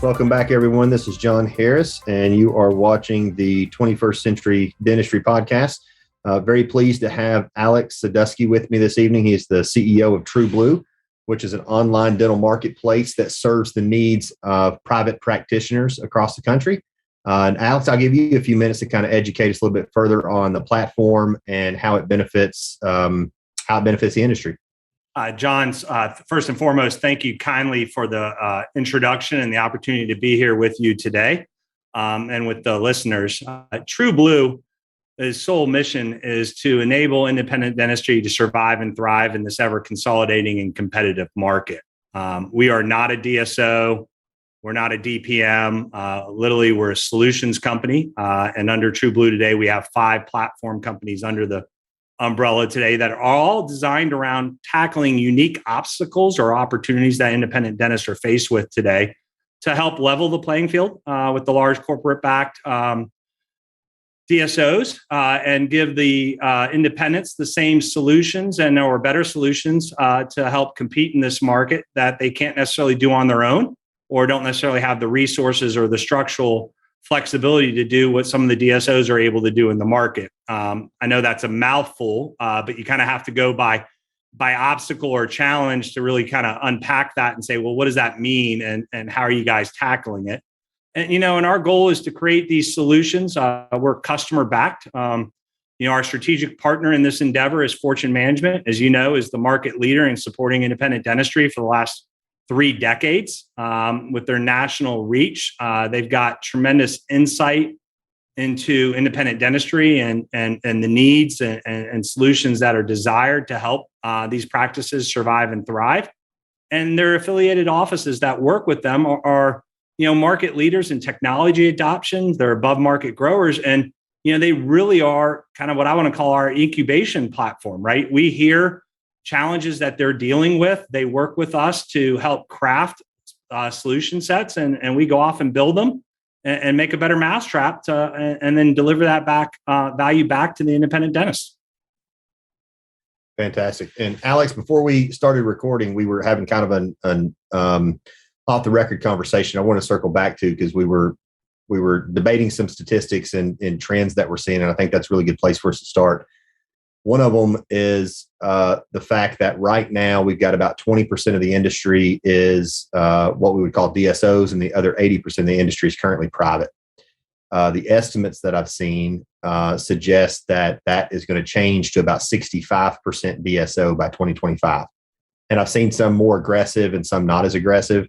Welcome back, everyone. This is John Harris, and you are watching the 21st Century Dentistry podcast. Very pleased to have Alex Sadusky with me this evening. He is the CEO of TruBlu, which is an online dental marketplace that serves the needs of private practitioners across the country. And Alex, I'll give you a few minutes to kind of educate us a little bit further on the platform and how it benefits the industry. John, first and foremost, thank you kindly for the introduction and the opportunity to be here with you today and with the listeners. TruBlu, its sole mission is to enable independent dentistry to survive and thrive in this ever consolidating and competitive market. We are not a DSO. We're not a DPM. Literally, we're a solutions company. And under TruBlu today, we have 5 platform companies under the umbrella today that are all designed around tackling unique obstacles or opportunities that independent dentists are faced with today to help level the playing field with the large corporate-backed DSOs and give the independents the same solutions or better solutions to help compete in this market that they can't necessarily do on their own or don't necessarily have the resources or the structural flexibility to do what some of the DSOs are able to do in the market. I know that's a mouthful, but you kind of have to go by obstacle or challenge to really kind of unpack that and say, well, what does that mean? And how are you guys tackling it? And, and our goal is to create these solutions. We're customer backed. Our strategic partner in this endeavor is Fortune Management, as you know, is the market leader in supporting independent dentistry for the last 3 decades with their national reach. They've got tremendous insight into independent dentistry and the needs and solutions that are desired to help these practices survive and thrive. And their affiliated offices that work with them are market leaders in technology adoption. They're above market growers. And, they really are kind of what I want to call our incubation platform, right? We hear challenges that they're dealing with. They work with us to help craft solution sets, and we go off and build them and make a better mousetrap and then deliver that value back to the independent dentist. Fantastic. And Alex, before we started recording, we were having kind of an off the record conversation. I want to circle back to because we were debating some statistics and trends that we're seeing, and I think that's a really good place for us to start. One of them is the fact that right now we've got about 20% of the industry is what we would call DSOs, and the other 80% of the industry is currently private. The estimates that I've seen suggest that is going to change to about 65% DSO by 2025. And I've seen some more aggressive and some not as aggressive.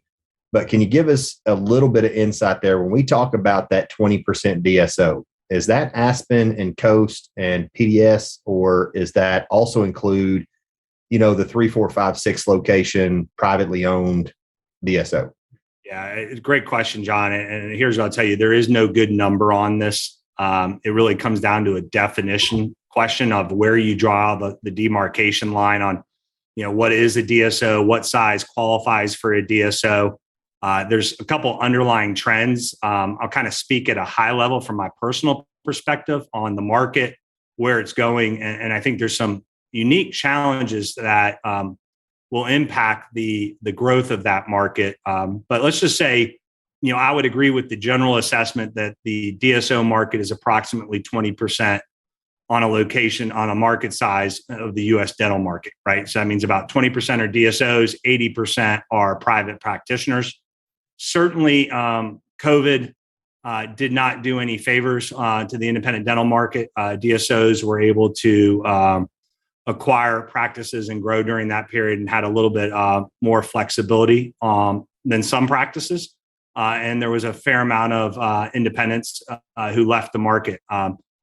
But can you give us a little bit of insight there when we talk about that 20% DSO? Is that Aspen and Coast and PDS, or is that also include, the 3, 4, 5, 6 location privately owned DSO? Yeah, it's a great question, John. And here's what I'll tell you. There is no good number on this. It really comes down to a definition question of where you draw the demarcation line on, what is a DSO, what size qualifies for a DSO. There's a couple underlying trends. I'll kind of speak at a high level from my personal perspective on the market, where it's going. And I think there's some unique challenges that will impact the growth of that market. But let's just say, I would agree with the general assessment that the DSO market is approximately 20% on a location, on a market size of the U.S. dental market, right? So that means about 20% are DSOs, 80% are private practitioners. Certainly, COVID did not do any favors to the independent dental market. DSOs were able to acquire practices and grow during that period and had a little bit more flexibility than some practices. And there was a fair amount of independents who left the market.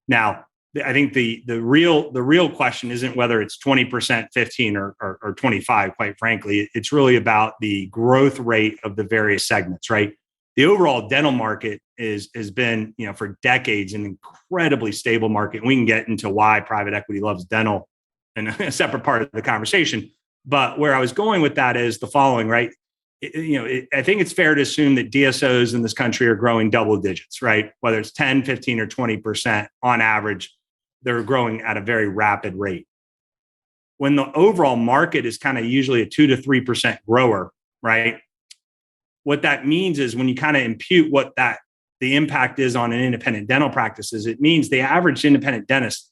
Now, I think the real question isn't whether it's 20%, 15, or 25. Quite frankly, it's really about the growth rate of the various segments, right? The overall dental market has been, for decades, an incredibly stable market. And we can get into why private equity loves dental in a separate part of the conversation. But where I was going with that is the following, right? I think it's fair to assume that DSOs in this country are growing double digits, right? Whether it's 10, 15, or 20% on average, they're growing at a very rapid rate. When the overall market is kind of usually a 2 to 3% grower, right? what that means is when you kind of impute what the impact is on an independent dental practices, it means the average independent dentist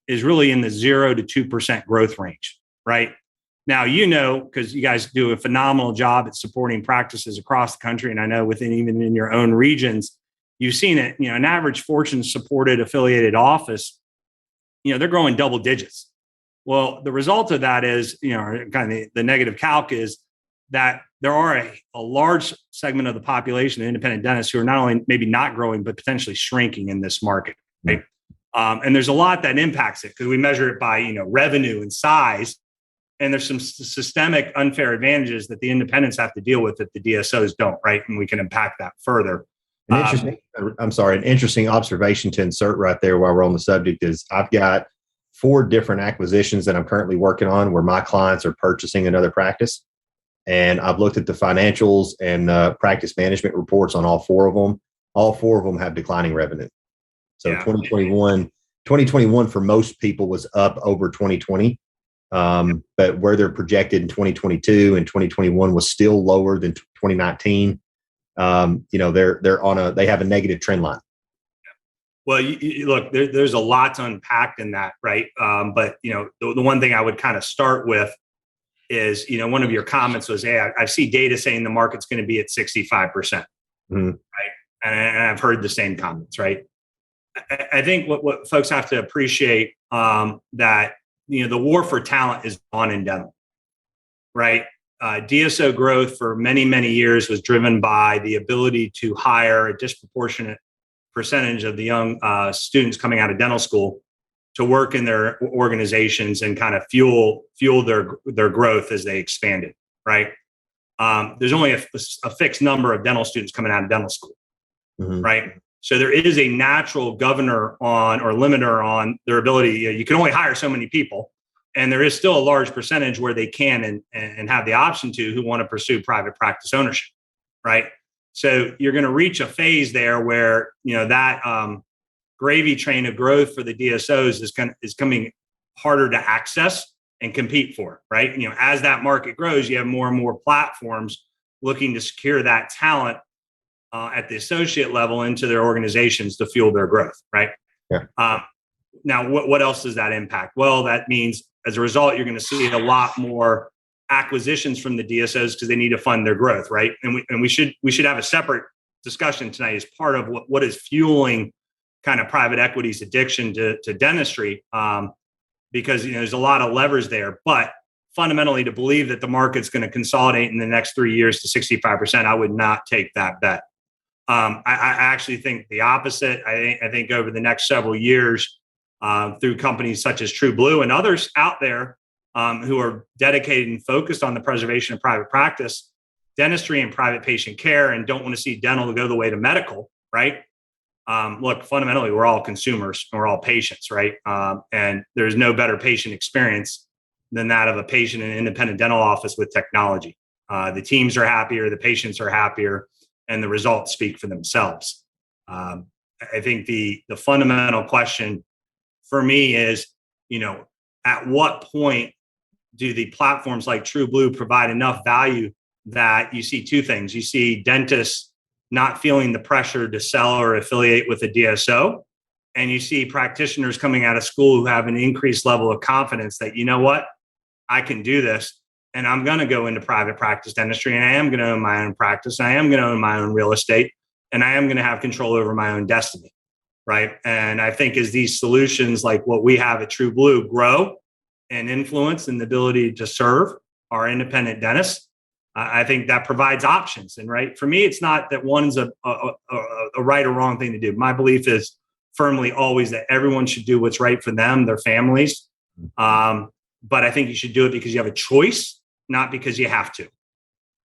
is really in the 0 to 2% growth range, right? Now, because you guys do a phenomenal job at supporting practices across the country, and I know even in your own regions, you've seen it, an average Fortune supported affiliated office, they're growing double digits. Well, the result of that is, kind of the negative calc is that there are a large segment of the population of independent dentists who are not only maybe not growing, but potentially shrinking in this market, right? And there's a lot that impacts it because we measure it by, revenue and size. And there's some systemic unfair advantages that the independents have to deal with that the DSOs don't, right? And we can impact that further. An interesting observation to insert right there while we're on the subject is I've got 4 different acquisitions that I'm currently working on where my clients are purchasing another practice. And I've looked at the financials and the practice management reports on all 4 of them. All 4 of them have declining revenue. So 2021 for most people was up over 2020. But where they're projected in 2022 and 2021 was still lower than 2019. They have a negative trend line. Well, look, there's a lot to unpack in that, right? But the one thing I would kind of start with is, one of your comments was, hey, I see data saying the market's going to be at 65%, right? And I've heard the same comments, right? I think what folks have to appreciate that, the war for talent is on in dental, right? DSO growth for many, many years was driven by the ability to hire a disproportionate percentage of the young students coming out of dental school to work in their organizations and kind of fuel their growth as they expanded, right? There's only a fixed number of dental students coming out of dental school, right? So there is a natural governor on or limiter on their ability. You can only hire so many people, and there is still a large percentage where they can and have the option to who want to pursue private practice ownership, right? So you're going to reach a phase there where that gravy train of growth for the DSOs is coming harder to access and compete for, right? As that market grows, you have more and more platforms looking to secure that talent at the associate level into their organizations to fuel their growth, right? Yeah. Now, what else does that impact? Well, that means as a result, you're going to see a lot more acquisitions from the DSOs because they need to fund their growth, right? And we should have a separate discussion tonight as part of what is fueling kind of private equity's addiction to dentistry, because there's a lot of levers there. But fundamentally, to believe that the market's going to consolidate in the next 3 years to 65%, I would not take that bet. I actually think the opposite. I think over the next several years, through companies such as TruBlu and others out there who are dedicated and focused on the preservation of private practice, dentistry and private patient care, and don't want to see dental go the way to medical, right? Look, fundamentally, we're all consumers and we're all patients, right? And there's no better patient experience than that of a patient in an independent dental office with technology. The teams are happier, the patients are happier, and the results speak for themselves. I think the fundamental question for me is, at what point do the platforms like TruBlu provide enough value that you see 2 things? You see dentists not feeling the pressure to sell or affiliate with a DSO, and you see practitioners coming out of school who have an increased level of confidence that, I can do this, and I'm going to go into private practice dentistry, and I am going to own my own practice, and I am going to own my own real estate, and I am going to have control over my own destiny, right? And I think as these solutions like what we have at TruBlu grow and influence and the ability to serve our independent dentists, I think that provides options. And right, for me, it's not that one's a right or wrong thing to do. My belief is firmly always that everyone should do what's right for them, their families. But I think you should do it because you have a choice, not because you have to,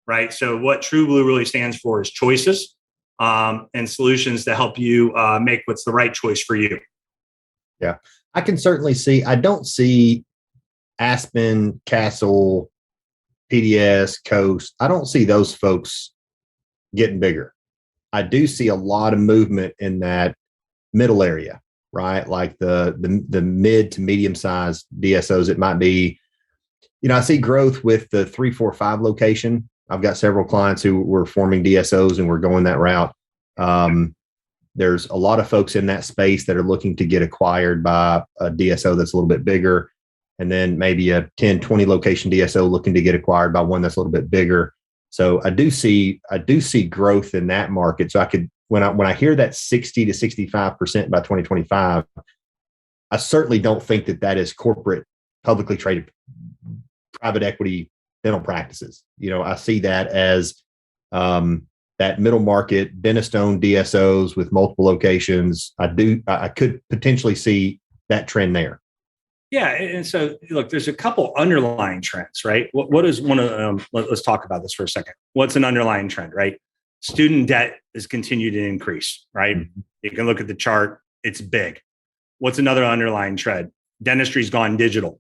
right? So what TruBlu really stands for is choices and solutions to help you make what's the right choice for you. Yeah, I can certainly see. I don't see Aspen, Castle, PDS, Coast. I don't see those folks getting bigger. I do see a lot of movement in that middle area, right? Like the mid to medium sized DSOs. It might be, I see growth with the 3, 4, 5 location I've got several clients who were forming DSOs and we're going that route. There's a lot of folks in that space that are looking to get acquired by a DSO that's a little bit bigger, and then maybe a 10, 20 location DSO looking to get acquired by one that's a little bit bigger. So I do see growth in that market. So when I hear that 60 to 65% by 2025, I certainly don't think that is corporate, publicly traded, private equity dental practices. I see that as that middle market dentist-owned DSOs with multiple locations. I could potentially see that trend there. Yeah. And so look, there's a couple underlying trends, right? What is one of them? Let's talk about this for a second. What's an underlying trend, right? Student debt has continued to increase, right? Mm-hmm. You can look at the chart. It's big. What's another underlying trend? Dentistry's gone digital,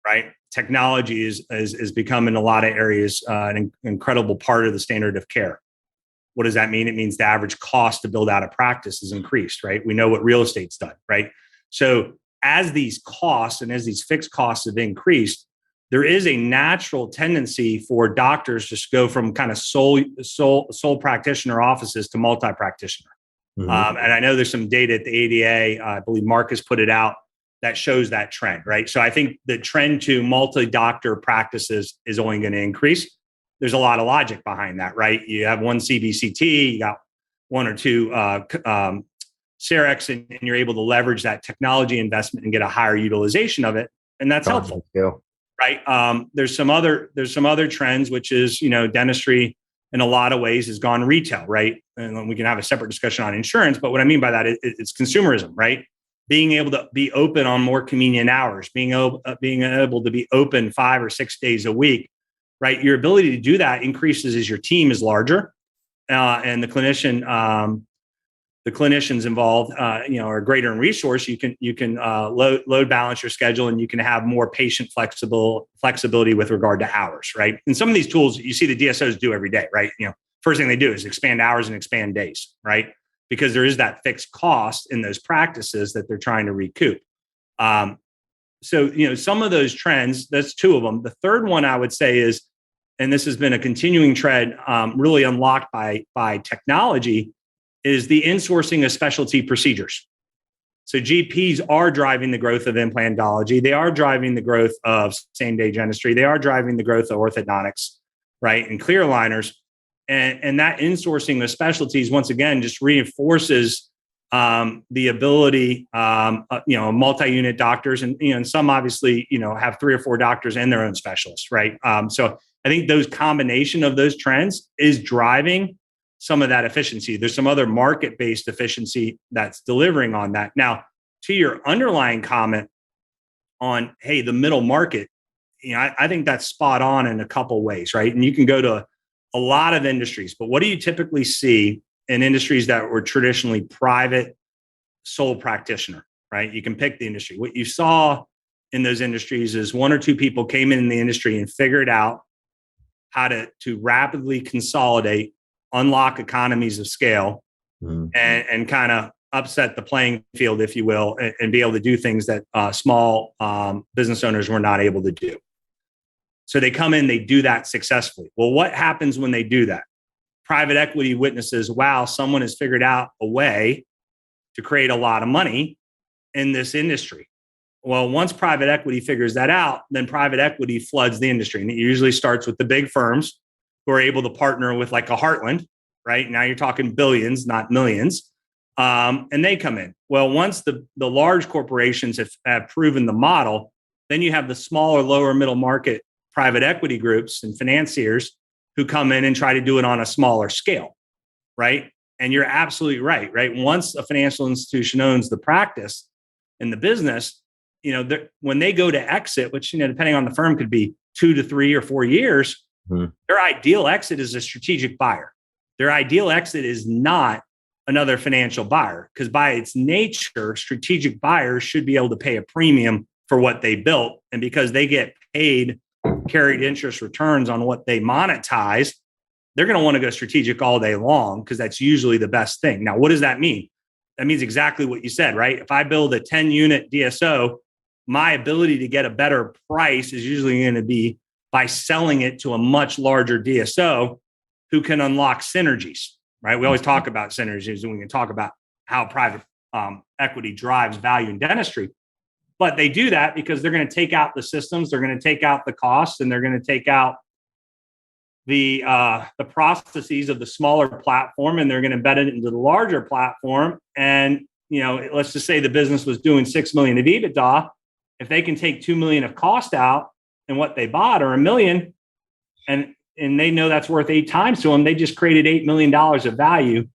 right? Technology is become in a lot of areas an incredible part of the standard of care. What does that mean? It means the average cost to build out a practice is increased, right? We know what real estate's done, right? So as these costs and as these fixed costs have increased, there is a natural tendency for doctors to go from kind of sole practitioner offices to multi-practitioner. Mm-hmm. And I know there's some data at the ADA, I believe Marcus put it out, that shows that trend, right? So I think the trend to multi-doctor practices is only going to increase. There's a lot of logic behind that, right? You have one CBCT, you got one or two CERECs, and you're able to leverage that technology investment and get a higher utilization of it, and that's helpful, right? There's some other trends, which is dentistry in a lot of ways has gone retail, right? And we can have a separate discussion on insurance, but what I mean by that is it's consumerism, right? Being able to be open on more convenient hours, being able to be open 5 or 6 days a week, right? Your ability to do that increases as your team is larger, and the clinicians involved, are greater in resource. You can load balance your schedule, and you can have more patient flexibility with regard to hours, right? And some of these tools you see the DSOs do every day, right? First thing they do is expand hours and expand days, right? Because there is that fixed cost in those practices that they're trying to recoup. So some of those trends, that's two of them. The third one I would say is, and this has been a continuing trend, really unlocked by technology, is the insourcing of specialty procedures. So GPs are driving the growth of implantology. They are driving the growth of same-day dentistry. They are driving the growth of orthodontics, right, and clear aligners. And that insourcing of specialties, once again, just reinforces the ability, multi-unit doctors, and some obviously, have 3 or 4 doctors and their own specialists, right? So I think those combination of those trends is driving some of that efficiency. There's some other market-based efficiency that's delivering on that. Now, to your underlying comment on, hey, the middle market, I think that's spot on in a couple ways, right? And you can go to a lot of industries, but what do you typically see in industries that were traditionally private sole practitioner, right? You can pick the industry. What you saw in those industries is 1 or 2 people came in the industry and figured out how to rapidly consolidate, unlock economies of scale, and kind of upset the playing field, if you will, and be able to do things that small business owners were not able to do. So they come in, they do that successfully. Well, what happens when they do that? Private equity witnesses, wow, someone has figured out a way to create a lot of money in this industry. Well, once private equity figures that out, then private equity floods the industry. And it usually starts with the big firms who are able to partner with like a Heartland, right? Now you're talking billions, not millions. And they come in. Well, once the large corporations have proven the model, then you have the smaller, lower middle market private equity groups and financiers who come in and try to do it on a smaller scale, right? And you're absolutely right, right? Once a financial institution owns the practice and the business, when they go to exit, which, depending on the firm could be 2 to 3 or 4 years, their ideal exit is a strategic buyer. Their ideal exit is not another financial buyer, because by its nature, strategic buyers should be able to pay a premium for what they built. And because they get paid carried interest returns on what they monetize, they're going to want to go strategic all day long, because that's usually the best thing. Now, what does that mean? That means exactly what you said, right? If I build a 10-unit DSO, my ability to get a better price is usually going to be by selling it to a much larger DSO who can unlock synergies, right? We always talk about synergies, and we can talk about how private equity drives value in dentistry. But they do that because they're going to take out the systems, they're going to take out the costs, and they're going to take out the processes of the smaller platform, and they're going to embed it into the larger platform. And let's just say the business was doing $6 million of EBITDA. If they can take $2 million of cost out and what they bought, or $1 million, and they know that's worth 8 times to them, they just created $8 million of value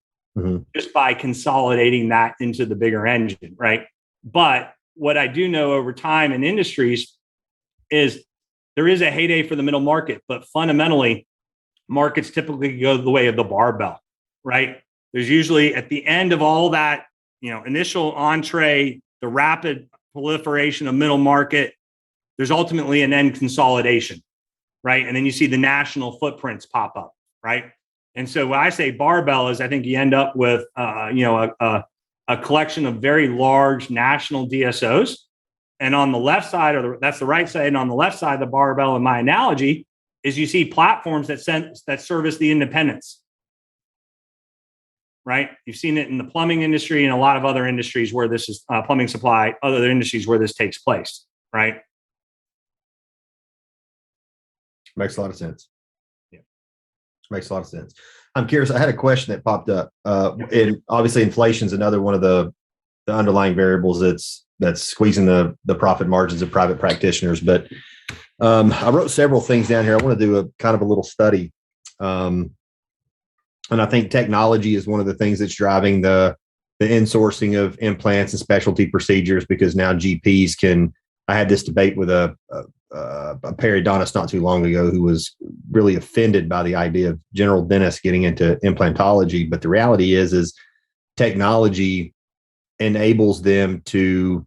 just by consolidating that into the bigger engine, right? But what I do know over time in industries is there is a heyday for the middle market, but fundamentally, markets typically go the way of the barbell, right? There's usually at the end of all that, initial entree, the rapid proliferation of middle market, there's ultimately an end consolidation, right? And then you see the national footprints pop up, right? And so when I say barbell is, I think you end up with, a collection of very large national DSOs. And on the left side, that's the right side, and on the left side of the barbell, in my analogy, is you see platforms that service the independents, right? You've seen it in the plumbing industry and a lot of other industries where this is plumbing supply, other industries where this takes place, right? Makes a lot of sense. Yeah, makes a lot of sense. I'm curious. I had a question that popped up, and obviously, inflation is another one of the underlying variables that's squeezing the profit margins of private practitioners. But I wrote several things down here. I want to do a kind of a little study, and I think technology is one of the things that's driving the insourcing of implants and specialty procedures, because now GPs can. I had this debate with a periodontist not too long ago who was really offended by the idea of general dentists getting into implantology. But the reality is technology enables them to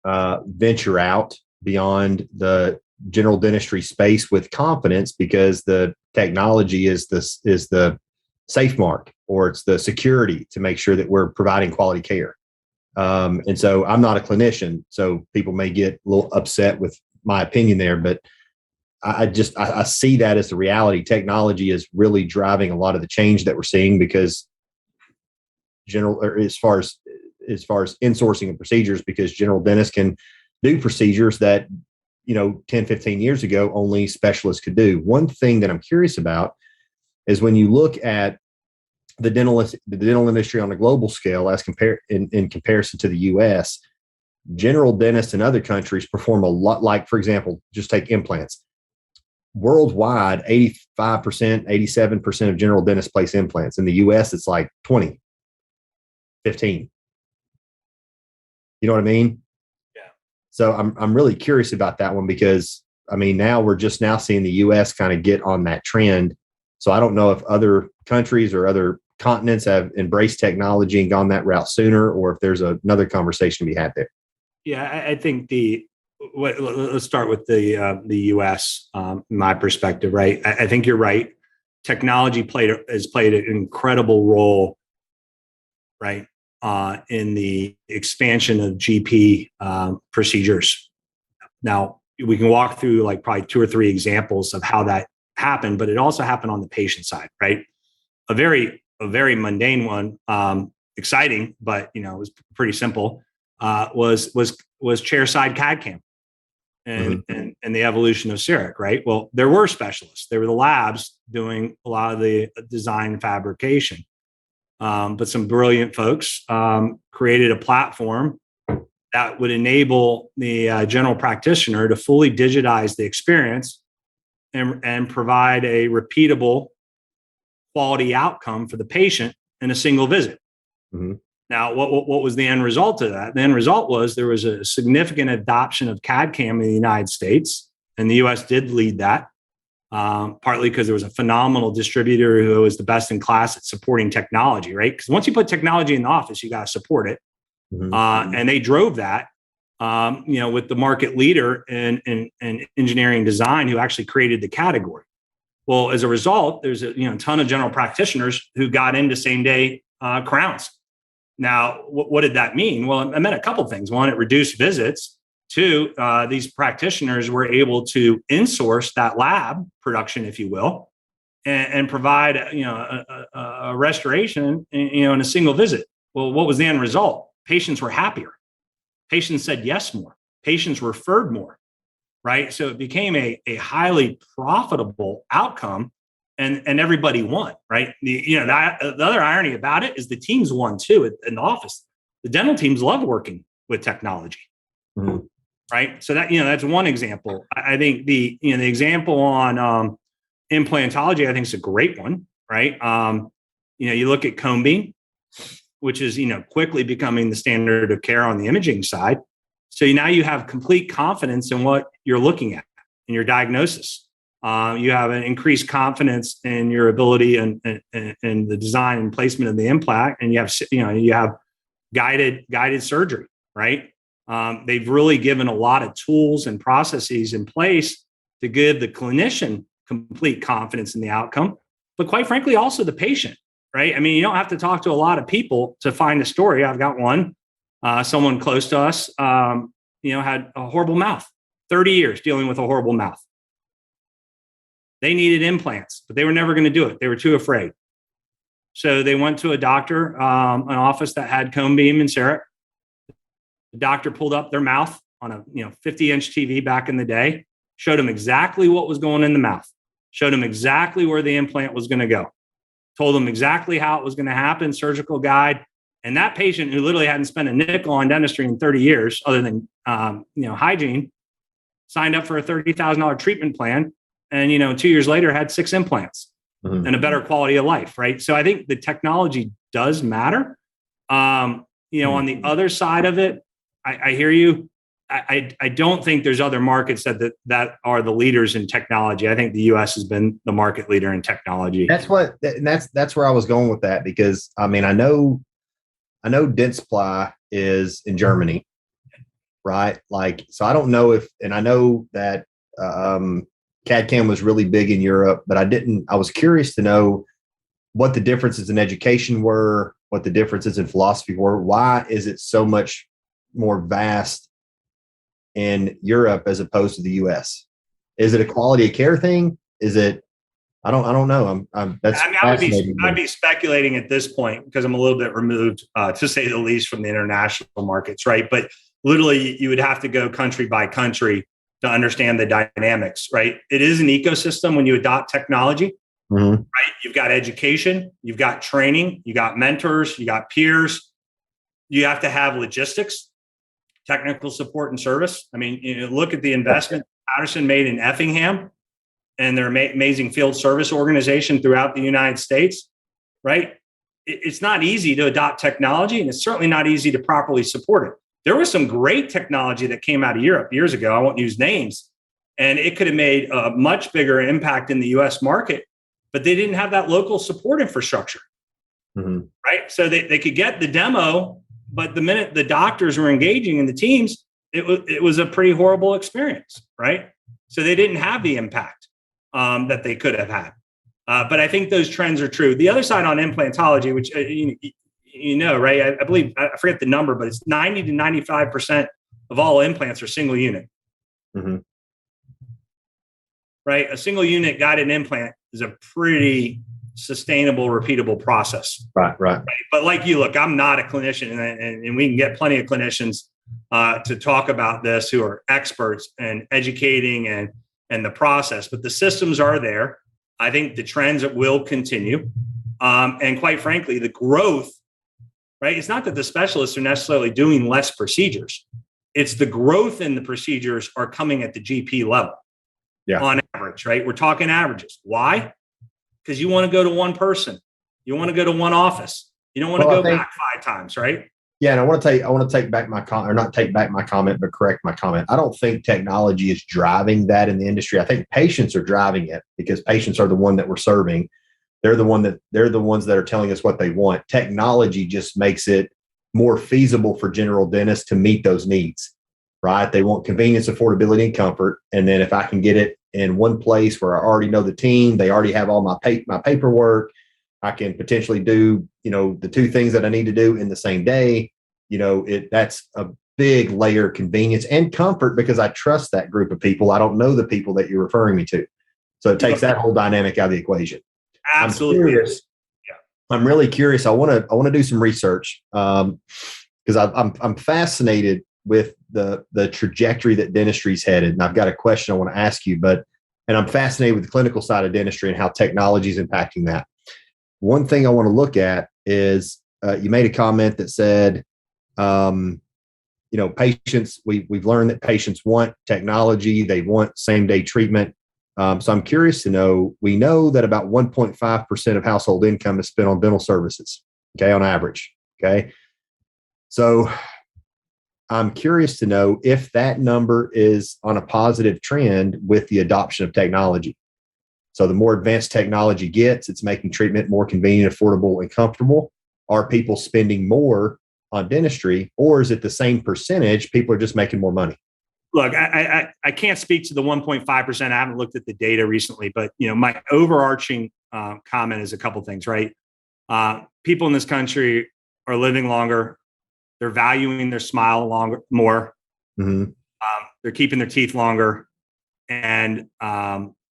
venture out beyond the general dentistry space with confidence, because the technology is the safe mark, or it's the security to make sure that we're providing quality care. And so I'm not a clinician, so people may get a little upset with my opinion there, but I see that as the reality. Technology is really driving a lot of the change that we're seeing, because as far as insourcing of procedures, because general dentists can do procedures that 10, 15 years ago only specialists could do. One thing that I'm curious about is when you look at the dental industry on a global scale, as in comparison to the U.S., general dentists in other countries perform a lot. Like, for example, just take implants. Worldwide, 85%, 87% of general dentists place implants. In the U.S., it's like 20, 15. You know what I mean? Yeah. So I'm really curious about that one, because now we're just now seeing the U.S. kind of get on that trend. So I don't know if other countries or other continents have embraced technology and gone that route sooner, or if there's another conversation to be had there. Yeah, I think let's start with the U.S. My perspective, right? I think you're right. Technology has played an incredible role, right, in the expansion of GP procedures. Now, we can walk through like probably 2 or 3 examples of how that happened, but it also happened on the patient side, right? A very mundane one, exciting, but it was pretty simple. Was chairside CAD/CAM and the evolution of CEREC, right? Well, there were specialists. There were the labs doing a lot of the design and fabrication. But some brilliant folks created a platform that would enable the general practitioner to fully digitize the experience and provide a repeatable quality outcome for the patient in a single visit. Mm-hmm. Now, what was the end result of that? The end result was there was a significant adoption of CAD/CAM in the United States, and the U.S. did lead that, partly because there was a phenomenal distributor who was the best in class at supporting technology, right? Because once you put technology in the office, you got to support it. Mm-hmm. And they drove that, with the market leader in engineering design who actually created the category. Well, as a result, there's a ton of general practitioners who got into same-day crowns. Now, what did that mean? Well, it meant a couple of things. One, it reduced visits. Two, these practitioners were able to insource that lab production, if you will, and provide a restoration in a single visit. Well, what was the end result? Patients were happier. Patients said yes more. Patients referred more, right? So it became a highly profitable outcome, and everybody won, right? The other irony about it is the teams won too in the office. The dental teams love working with technology, right? So that's one example. I think the example on implantology, I think is a great one, right? You look at cone beam, which is quickly becoming the standard of care on the imaging side. So now you have complete confidence in what you're looking at in your diagnosis. You have an increased confidence in your ability and the design and placement of the implant, and you have guided surgery, right? They've really given a lot of tools and processes in place to give the clinician complete confidence in the outcome, but quite frankly, also the patient, right? I mean, you don't have to talk to a lot of people to find a story. I've got one, someone close to us, had a horrible mouth, 30 years dealing with a horrible mouth. They needed implants, but they were never going to do it. They were too afraid. So they went to a doctor, an office that had cone beam insert. The doctor pulled up their mouth on a 50-inch TV back in the day, showed them exactly what was going in the mouth, showed them exactly where the implant was going to go, told them exactly how it was going to happen, surgical guide. And that patient who literally hadn't spent a nickel on dentistry in 30 years, other than hygiene, signed up for a $30,000 treatment plan, and 2 years later had 6 implants and a better quality of life, right? So I think the technology does matter. On the other side of it, I hear you. I don't think there's other markets that are the leaders in technology. I think the U.S. has been the market leader in technology. That's where I was going with that, because I mean, I know Dentsply is in Germany, right? Like, so I don't know and I know that CAD/CAM was really big in Europe, but I was curious to know what the differences in education were, what the differences in philosophy were. Why is it so much more vast in Europe as opposed to the US? Is it a quality of care thing? Is it, I don't know. I'd be speculating at this point because I'm a little bit removed, to say the least, from the international markets, right? But literally you would have to go country by country to understand the dynamics, right? It is an ecosystem when you adopt technology, right? You've got education, you've got training, you got mentors, you got peers. You have to have logistics, technical support and service. I mean, look at the investment Patterson made in Effingham and their amazing field service organization throughout the United States, right? It's not easy to adopt technology, and it's certainly not easy to properly support it. There was some great technology that came out of Europe years ago. I won't use names, and it could have made a much bigger impact in the US market, but they didn't have that local support infrastructure, right? So they could get the demo, but the minute the doctors were engaging in the teams, it was a pretty horrible experience, right? So they didn't have the impact that they could have had. But I think those trends are true. The other side on implantology, which right? I believe, I forget the number, but it's 90 to 95% of all implants are single unit. Right? A single unit guided implant is a pretty sustainable, repeatable process. Right. But like you, look, I'm not a clinician, and we can get plenty of clinicians to talk about this who are experts in educating and the process, but the systems are there. I think the trends will continue. And quite frankly, the growth, right? It's not that the specialists are necessarily doing less procedures. It's the growth in the procedures are coming at the GP level on average, right? We're talking averages. Why? Because you want to go to one person. You want to go to one office. You don't want to go back 5 times, right? Yeah, and I want to take back my comment, or not take back my comment, but correct my comment. I don't think technology is driving that in the industry. I think patients are driving it, because patients are the one that we're serving. They're the ones that are telling us what they want. Technology just makes it more feasible for general dentists to meet those needs, right? They want convenience, affordability, and comfort. And then if I can get it in one place where I already know the team, they already have all my paperwork, I can potentially do, the 2 things that I need to do in the same day. That's big layer of convenience and comfort because I trust that group of people. I don't know the people that you're referring me to. So it takes that whole dynamic out of the equation. Absolutely. I'm curious. Yeah. I'm really curious. I want to do some research because I'm fascinated with the trajectory that dentistry's headed. And I've got a question I want to ask you, and I'm fascinated with the clinical side of dentistry and how technology is impacting that. One thing I want to look at is you made a comment that said, patients, we've learned that patients want technology. They want same day treatment. So I'm curious to know, we know that about 1.5% of household income is spent on dental services, okay, on average, okay? So I'm curious to know if that number is on a positive trend with the adoption of technology. So the more advanced technology gets, it's making treatment more convenient, affordable, and comfortable. Are people spending more on dentistry, or is it the same percentage? People are just making more money. Look, I can't speak to the 1.5%. I haven't looked at the data recently, but my overarching comment is a couple things, right? People in this country are living longer. They're valuing their smile more. Mm-hmm. They're keeping their teeth longer, and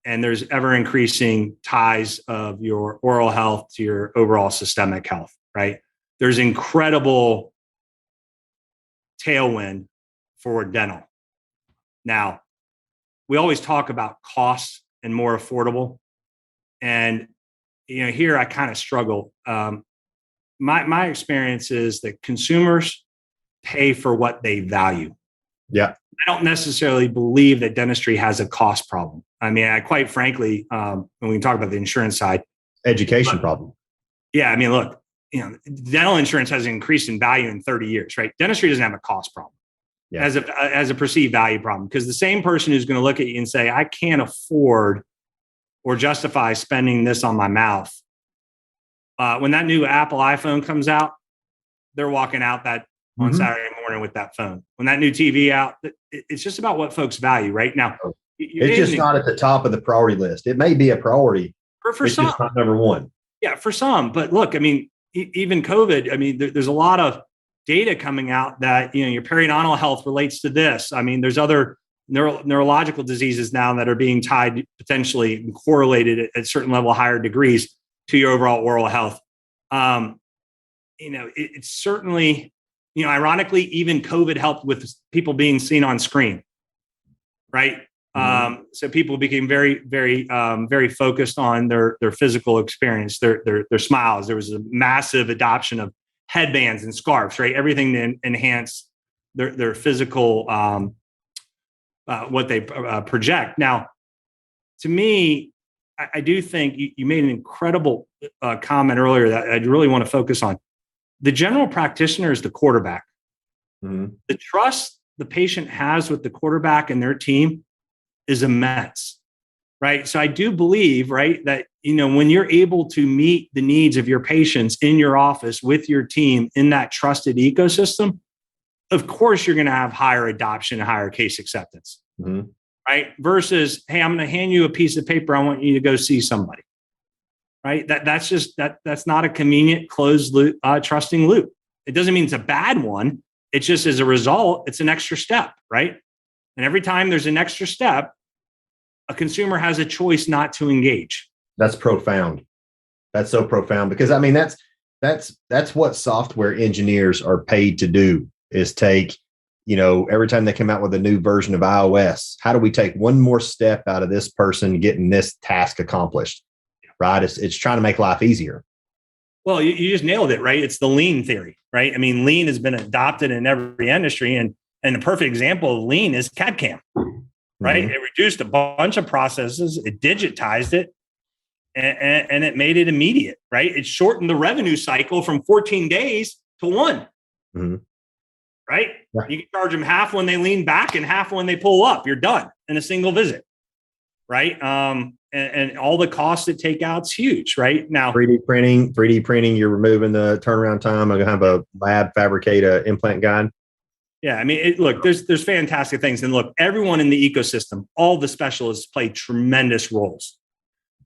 there's ever increasing ties of your oral health to your overall systemic health, right? There's incredible tailwind for dental. Now, we always talk about costs and more affordable. And, here I kind of struggle. My experience is that consumers pay for what they value. Yeah. I don't necessarily believe that dentistry has a cost problem. I mean, quite frankly, when we talk about the insurance side, education problem. Yeah. I mean, look, dental insurance has increased in value in 30 years, right? Dentistry doesn't have a cost problem. Yeah. As a perceived value problem, because the same person who's going to look at you and say, I can't afford or justify spending this on my mouth. When that new Apple iPhone comes out, they're walking out that on Saturday morning with that phone. When that new TV out, it's just about what folks value right now. It's just not at the top of the priority list. It may be a priority for some, just not number one. Yeah, for some. But look, I mean, even COVID, I mean, there's a lot of data coming out that, your periodontal health relates to this. I mean, there's other neurological diseases now that are being tied potentially and correlated at a certain level, higher degrees to your overall oral health. It's certainly, ironically, even COVID helped with people being seen on screen, right? Mm-hmm. So people became very, very, very focused on their physical experience, their smiles. There was a massive adoption of headbands and scarves, right? Everything to enhance their physical, what they project. Now, to me, I do think you made an incredible comment earlier that I'd really want to focus on. The general practitioner is the quarterback. Mm-hmm. The trust the patient has with the quarterback and their team is immense, right? So I do believe, right, that, when you're able to meet the needs of your patients in your office with your team in that trusted ecosystem, of course, you're going to have higher adoption and higher case acceptance, mm-hmm. right? Versus, hey, I'm going to hand you a piece of paper. I want you to go see somebody, right? That's not a convenient closed loop, trusting loop. It doesn't mean it's a bad one. It's just, as a result, it's an extra step, right? And every time there's an extra step, a consumer has a choice not to engage. That's profound. That's so profound, because I mean, that's what software engineers are paid to do, is take, every time they come out with a new version of iOS, how do we take one more step out of this person getting this task accomplished, right? It's trying to make life easier. Well, you just nailed it, right? It's the lean theory, right? I mean, lean has been adopted in every industry, and the perfect example of lean is CAD/CAM, right? Mm-hmm. It reduced a bunch of processes, it digitized it, and it made it immediate, right? It shortened the revenue cycle from 14 days to 1, mm-hmm. right? Yeah. You can charge them half when they lean back and half when they pull up. You're done in a single visit, right? And all the costs that take out's huge, right? Now, 3D printing, you're removing the turnaround time. I'm going to have a lab fabricate an implant guide. Yeah, I mean, look, there's fantastic things. And look, everyone in the ecosystem, all the specialists play tremendous roles,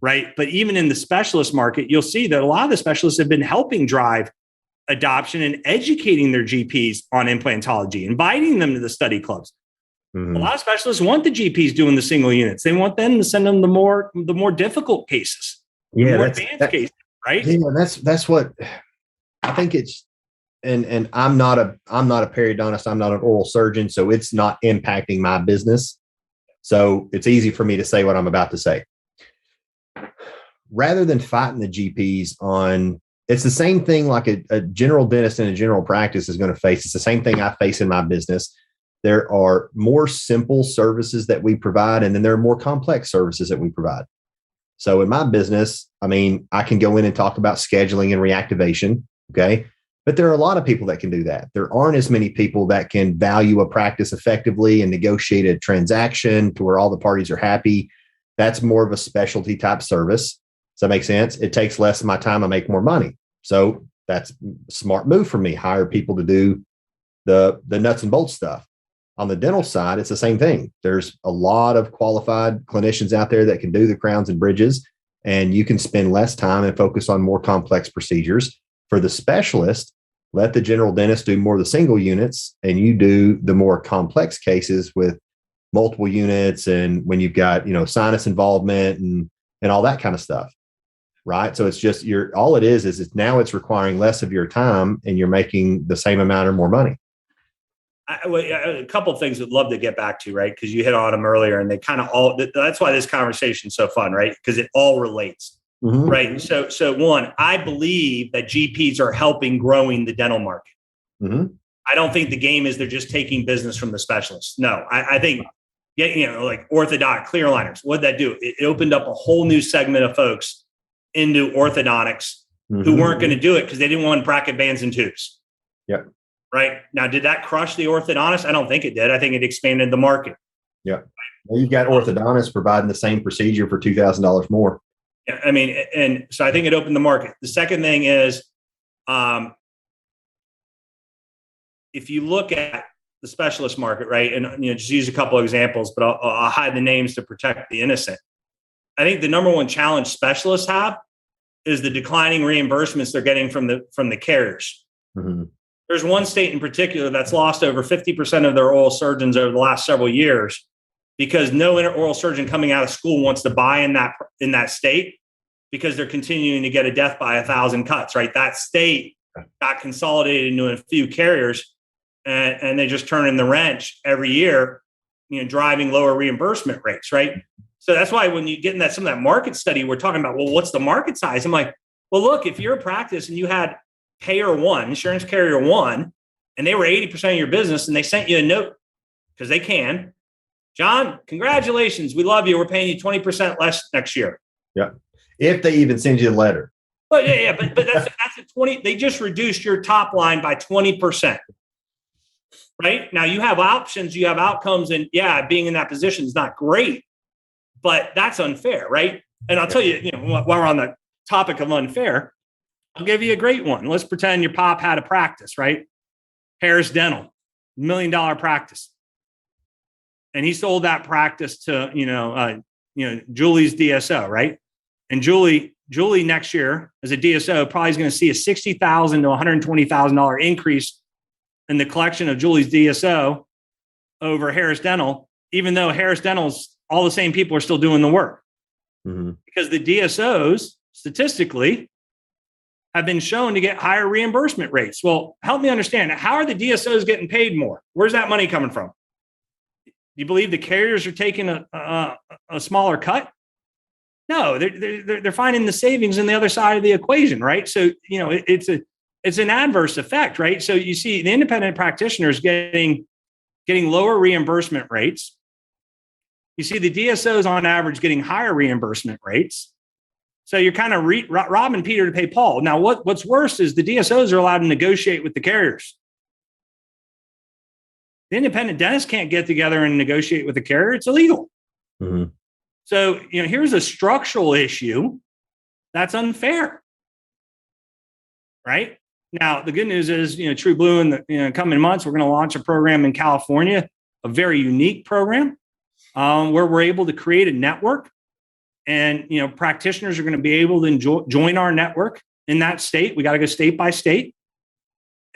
right? But even in the specialist market, you'll see that a lot of the specialists have been helping drive adoption and educating their GPs on implantology, inviting them to the study clubs. A lot of specialists want the GPs doing the single units. They want them to send them the more difficult cases, the more advanced cases, right? Yeah, that's what I think it's. And I'm not a periodontist. I'm not an oral surgeon, so it's not impacting my business. So it's easy for me to say what I'm about to say. Rather than fighting the GPs on, it's the same thing like a general dentist in a general practice is going to face. It's the same thing I face in my business. There are more simple services that we provide, and then there are more complex services that we provide. So in my business, I mean, I can go in and talk about scheduling and reactivation. Okay. But there are a lot of people that can do that. There aren't as many people that can value a practice effectively and negotiate a transaction to where all the parties are happy. That's more of a specialty type service. Does that make sense? It takes less of my time. I make more money. So that's a smart move for me. Hire people to do the nuts and bolts stuff. On the dental side, it's the same thing. There's a lot of qualified clinicians out there that can do the crowns and bridges, and you can spend less time and focus on more complex procedures. For the specialist, let the general dentist do more of the single units, and you do the more complex cases with multiple units, and when you've got, sinus involvement and all that kind of stuff, right? So it's just all it is it's requiring less of your time, and you're making the same amount or more money. A couple of things I'd love to get back to, right? Because you hit on them earlier, and they kind of that's why this conversation is so fun, right? Because it all relates. Mm-hmm. Right. So one, I believe that GPs are helping growing the dental market. Mm-hmm. I don't think the game is they're just taking business from the specialists. No, I think, like orthodontic clear aligners, what did that do? It opened up a whole new segment of folks into orthodontics who weren't going to do it because they didn't want bracket bands and tubes. Yep. Right. Now, did that crush the orthodontist? I don't think it did. I think it expanded the market. Yeah. Well, you've got orthodontists providing the same procedure for $2,000 more. Yeah, I mean, and so I think it opened the market. The second thing is, if you look at the specialist market, right, and just use a couple of examples, but I'll hide the names to protect the innocent. I think the number one challenge specialists have is the declining reimbursements they're getting from the carriers. Mm-hmm. There's one state in particular that's lost over 50% of their oral surgeons over the last several years, because no oral surgeon coming out of school wants to buy in that state because they're continuing to get a death by 1,000 cuts, right? That state got consolidated into a few carriers, and they just turn in the wrench every year, driving lower reimbursement rates, right? So that's why when you get in some of that market study, we're talking about, well, what's the market size? I'm like, well, look, if you're a practice and you had payer one, insurance carrier one, and they were 80% of your business, and they sent you a note because they can, John, congratulations. We love you. We're paying you 20% less next year. Yeah. If they even send you a letter. But but that's a 20. They just reduced your top line by 20%. Right? Now you have options, you have outcomes, and being in that position is not great, but that's unfair, right? And I'll tell you, while we're on the topic of unfair, I'll give you a great one. Let's pretend your pop had a practice, right? Harris Dental, $1 million practice. And he sold that practice to, Julie's DSO, right? And Julie next year as a DSO probably is going to see a $60,000 to $120,000 increase in the collection of Julie's DSO over Harris Dental, even though Harris Dental's all the same people are still doing the work. Mm-hmm. Because the DSOs statistically have been shown to get higher reimbursement rates. Well, help me understand, how are the DSOs getting paid more? Where's that money coming from? Do you believe the carriers are taking a smaller cut? No, they're finding the savings in the other side of the equation, right? So it's an adverse effect, right? So you see the independent practitioners getting lower reimbursement rates. You see the DSOs on average getting higher reimbursement rates. So you're kind of robbing Peter to pay Paul. Now, what's worse is the DSOs are allowed to negotiate with the carriers. The independent dentist can't get together and negotiate with the carrier. It's illegal. Mm-hmm. So, here's a structural issue that's unfair, right? Now, the good news is, TruBlu in the coming months, we're going to launch a program in California, a very unique program where we're able to create a network, and, practitioners are going to be able to join our network in that state. We got to go state by state.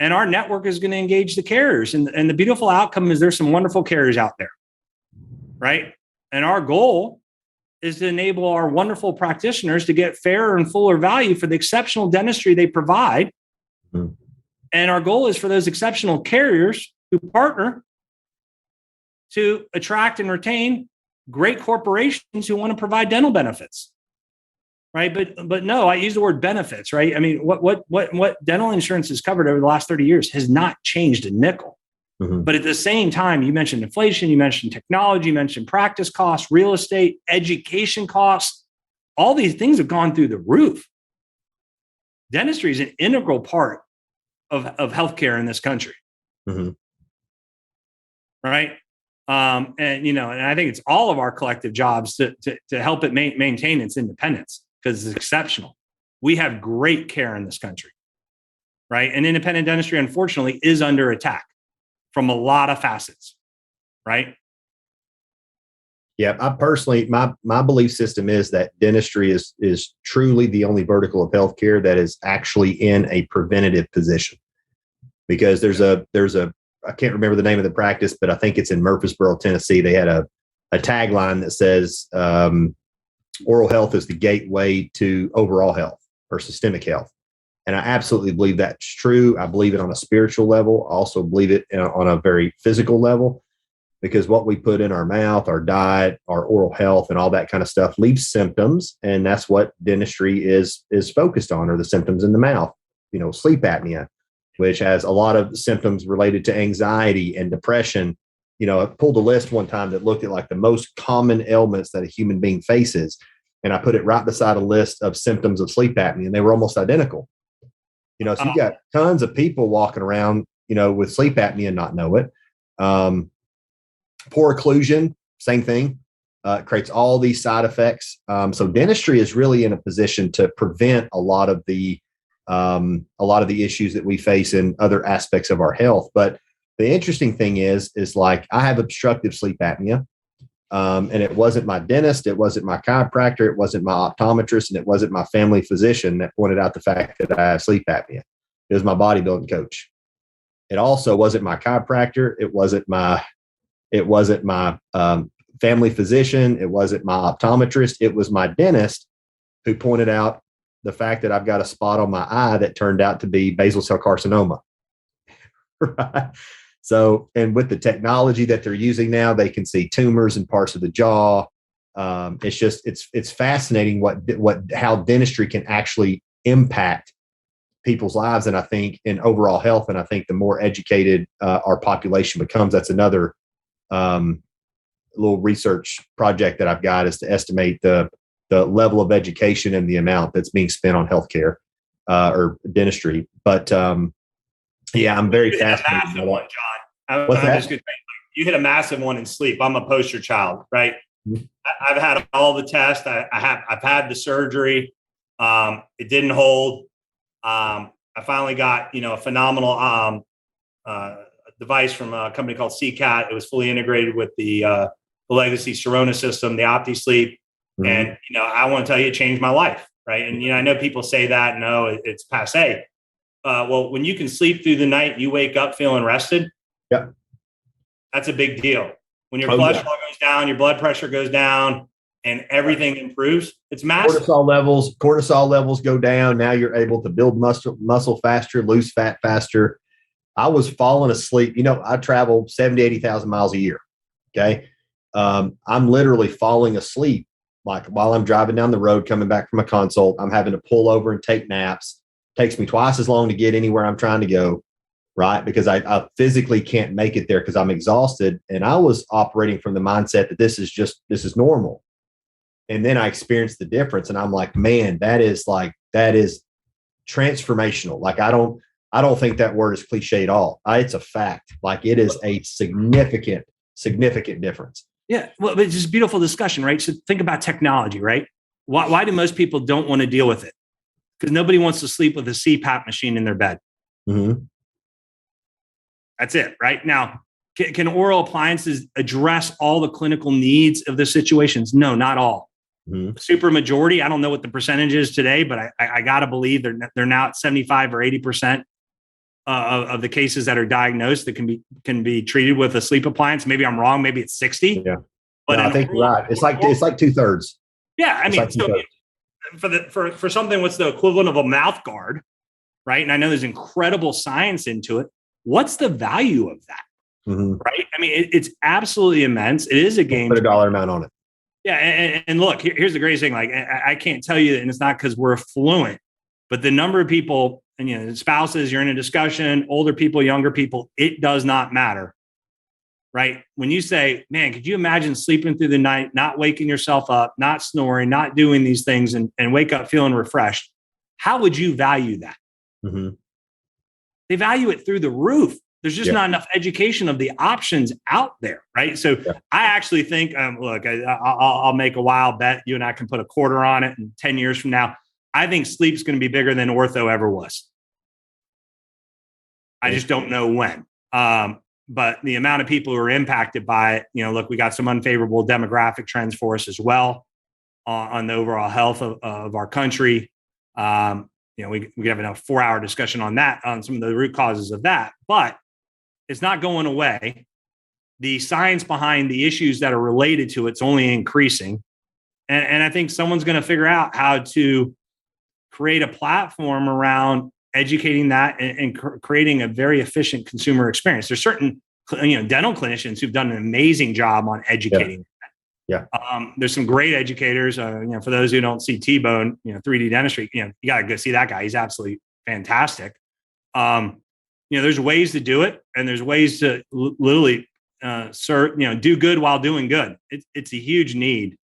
And our network is going to engage the carriers. And the beautiful outcome is there's some wonderful carriers out there, right? And our goal is to enable our wonderful practitioners to get fairer and fuller value for the exceptional dentistry they provide. Mm-hmm. And our goal is for those exceptional carriers who partner to attract and retain great corporations who want to provide dental benefits, right? But no, I use the word benefits, right? I mean, what dental insurance has covered over the last 30 years has not changed a nickel. Mm-hmm. But at the same time, you mentioned inflation, you mentioned technology, you mentioned practice costs, real estate, education costs. All these things have gone through the roof. Dentistry is an integral part of healthcare in this country. Mm-hmm. Right? And I think it's all of our collective jobs to help it maintain its independence, because it's exceptional. We have great care in this country, right? And independent dentistry, unfortunately, is under attack from a lot of facets, right? Yeah, I personally, my belief system is that dentistry is truly the only vertical of healthcare that is actually in a preventative position, because there's a I can't remember the name of the practice, but I think it's in Murfreesboro, Tennessee. They had a tagline that says oral health is the gateway to overall health or systemic health. And I absolutely believe that's true. I believe it on a spiritual level. I also believe it on a very physical level, because what we put in our mouth, our diet, our oral health, and all that kind of stuff leaves symptoms. And that's what dentistry is focused on, are the symptoms in the mouth. Sleep apnea, which has a lot of symptoms related to anxiety and depression. I pulled a list one time that looked at like the most common ailments that a human being faces. And I put it right beside a list of symptoms of sleep apnea, and they were almost identical. So you got tons of people walking around, with sleep apnea and not know it. Poor occlusion, same thing, creates all these side effects. So dentistry is really in a position to prevent a lot of the issues that we face in other aspects of our health. But the interesting thing is like, I have obstructive sleep apnea. And it wasn't my dentist, it wasn't my chiropractor, it wasn't my optometrist, and it wasn't my family physician that pointed out the fact that I have sleep apnea. It was my bodybuilding coach. It also wasn't my chiropractor. It wasn't my family physician. It wasn't my optometrist. It was my dentist who pointed out the fact that I've got a spot on my eye that turned out to be basal cell carcinoma. Right. So, and with the technology that they're using now, they can see tumors in parts of the jaw. It's fascinating how dentistry can actually impact people's lives. And I think in overall health, and I think the more educated our population becomes, that's another little research project that I've got, is to estimate the level of education and the amount that's being spent on healthcare or dentistry. But yeah, I'm very fascinated by that. John, I'm just going to say, you hit a massive one in sleep. I'm a poster child, right? Mm-hmm. I've had all the tests. I've had the surgery. It didn't hold. I finally got, a phenomenal device from a company called CCAT. It was fully integrated with the legacy Sirona system, the OptiSleep. Mm-hmm. And, I want to tell you, it changed my life. Right. And, I know people say that, no, it's passé. Well, when you can sleep through the night, you wake up feeling rested. Yeah. That's a big deal. When your cholesterol goes down, your blood pressure goes down, and everything improves. It's massive. Cortisol levels go down. Now you're able to build muscle faster, lose fat faster. I was falling asleep. I travel 70, 80,000 miles a year. Okay. I'm literally falling asleep. Like while I'm driving down the road, coming back from a consult, I'm having to pull over and take naps. Takes me twice as long to get anywhere I'm trying to go, right? Because I physically can't make it there because I'm exhausted. And I was operating from the mindset that this is normal. And then I experienced the difference, and I'm like, man, that is transformational. Like, I don't think that word is cliche at all. It's a fact. Like, it is a significant difference. Yeah. Well, it's just beautiful discussion, right? So think about technology, right? Why do most people don't want to deal with it? Because nobody wants to sleep with a CPAP machine in their bed. Mm-hmm. That's it, right? Now, can oral appliances address all the clinical needs of the situations? No, not all. Mm-hmm. Super majority, I don't know what the percentage is today, but I got to believe they're now at 75 or 80% of the cases that are diagnosed that can be treated with a sleep appliance. Maybe I'm wrong. Maybe it's 60. Yeah. But no, I think you're right. It's like 2/3. Yeah. I mean, like so for something, what's the equivalent of a mouth guard, right? And I know there's incredible science into it. What's the value of that? Mm-hmm. Right. I mean, it's absolutely immense. It is a game. Put a dollar amount on it. Yeah. And look, here's the greatest thing. Like, I can't tell you, and it's not because we're affluent, but the number of people, and spouses, you're in a discussion, older people, younger people, it does not matter. Right. When you say, man, could you imagine sleeping through the night, not waking yourself up, not snoring, not doing these things and wake up feeling refreshed? How would you value that? Mm-hmm. They value it through the roof. There's just not enough education of the options out there. Right. So I actually think, look, I'll make a wild bet. You and I can put a quarter on it. And 10 years from now, I think sleep's going to be bigger than ortho ever was. I just don't know when. But the amount of people who are impacted by it, look, we got some unfavorable demographic trends for us as well on the overall health of our country. We could have a 4-hour discussion on that, on some of the root causes of that, but it's not going away. The science behind the issues that are related to it's only increasing. And I think someone's going to figure out how to create a platform around educating that and creating a very efficient consumer experience. There's certain, dental clinicians who've done an amazing job on educating. Yeah. There's some great educators. For those who don't see T-Bone, 3D Dentistry, you got to go see that guy. He's absolutely fantastic. There's ways to do it, and there's ways to literally do good while doing good. It's a huge need.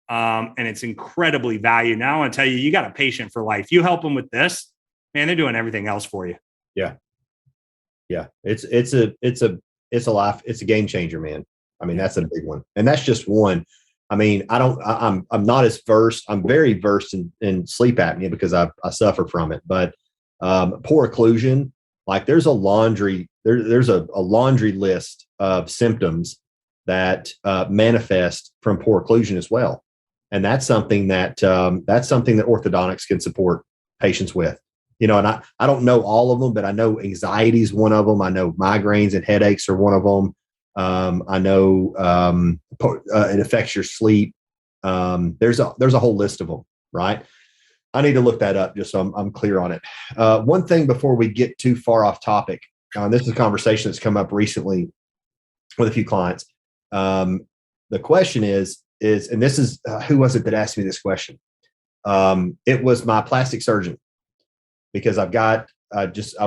And it's incredibly valued. Now I want to tell you, you got a patient for life. You help them with this, man, they're doing everything else for you. Yeah. Yeah. It's a game changer, man. I mean, that's a big one. And that's just one. I mean, I'm not as versed. I'm very versed in sleep apnea because I suffer from it, but poor occlusion, like there's a laundry list of symptoms that manifest from poor occlusion as well. And that's something that orthodontics can support patients with. And I don't know all of them, but I know anxiety is one of them. I know migraines and headaches are one of them. I know it affects your sleep. There's a whole list of them, right? I need to look that up just so I'm clear on it. One thing before we get too far off topic, this is a conversation that's come up recently with a few clients. The question is, and this is, who was it that asked me this question? It was my plastic surgeon, because I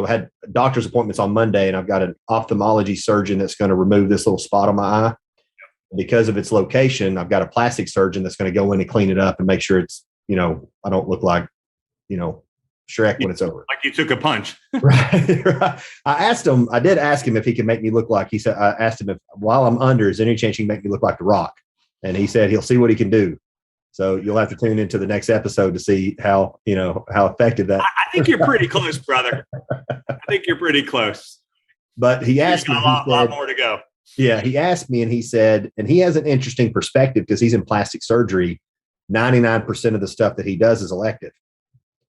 had doctor's appointments on Monday, and I've got an ophthalmology surgeon that's going to remove this little spot on my eye. Because of its location, I've got a plastic surgeon that's going to go in and clean it up and make sure it's, I don't look like, Shrek when it's over. Like you took a punch. Right. I did ask him if he could make me look like, I asked him if while I'm under, is there any chance he can make me look like The Rock? And he said he'll see what he can do. So you'll have to tune into the next episode to see how effective that. I think you're pretty close, brother. I think you're pretty close. But he asked me, a lot more to go. Yeah, he asked me, and he said, and he has an interesting perspective because he's in plastic surgery. 99% of the stuff that he does is elective.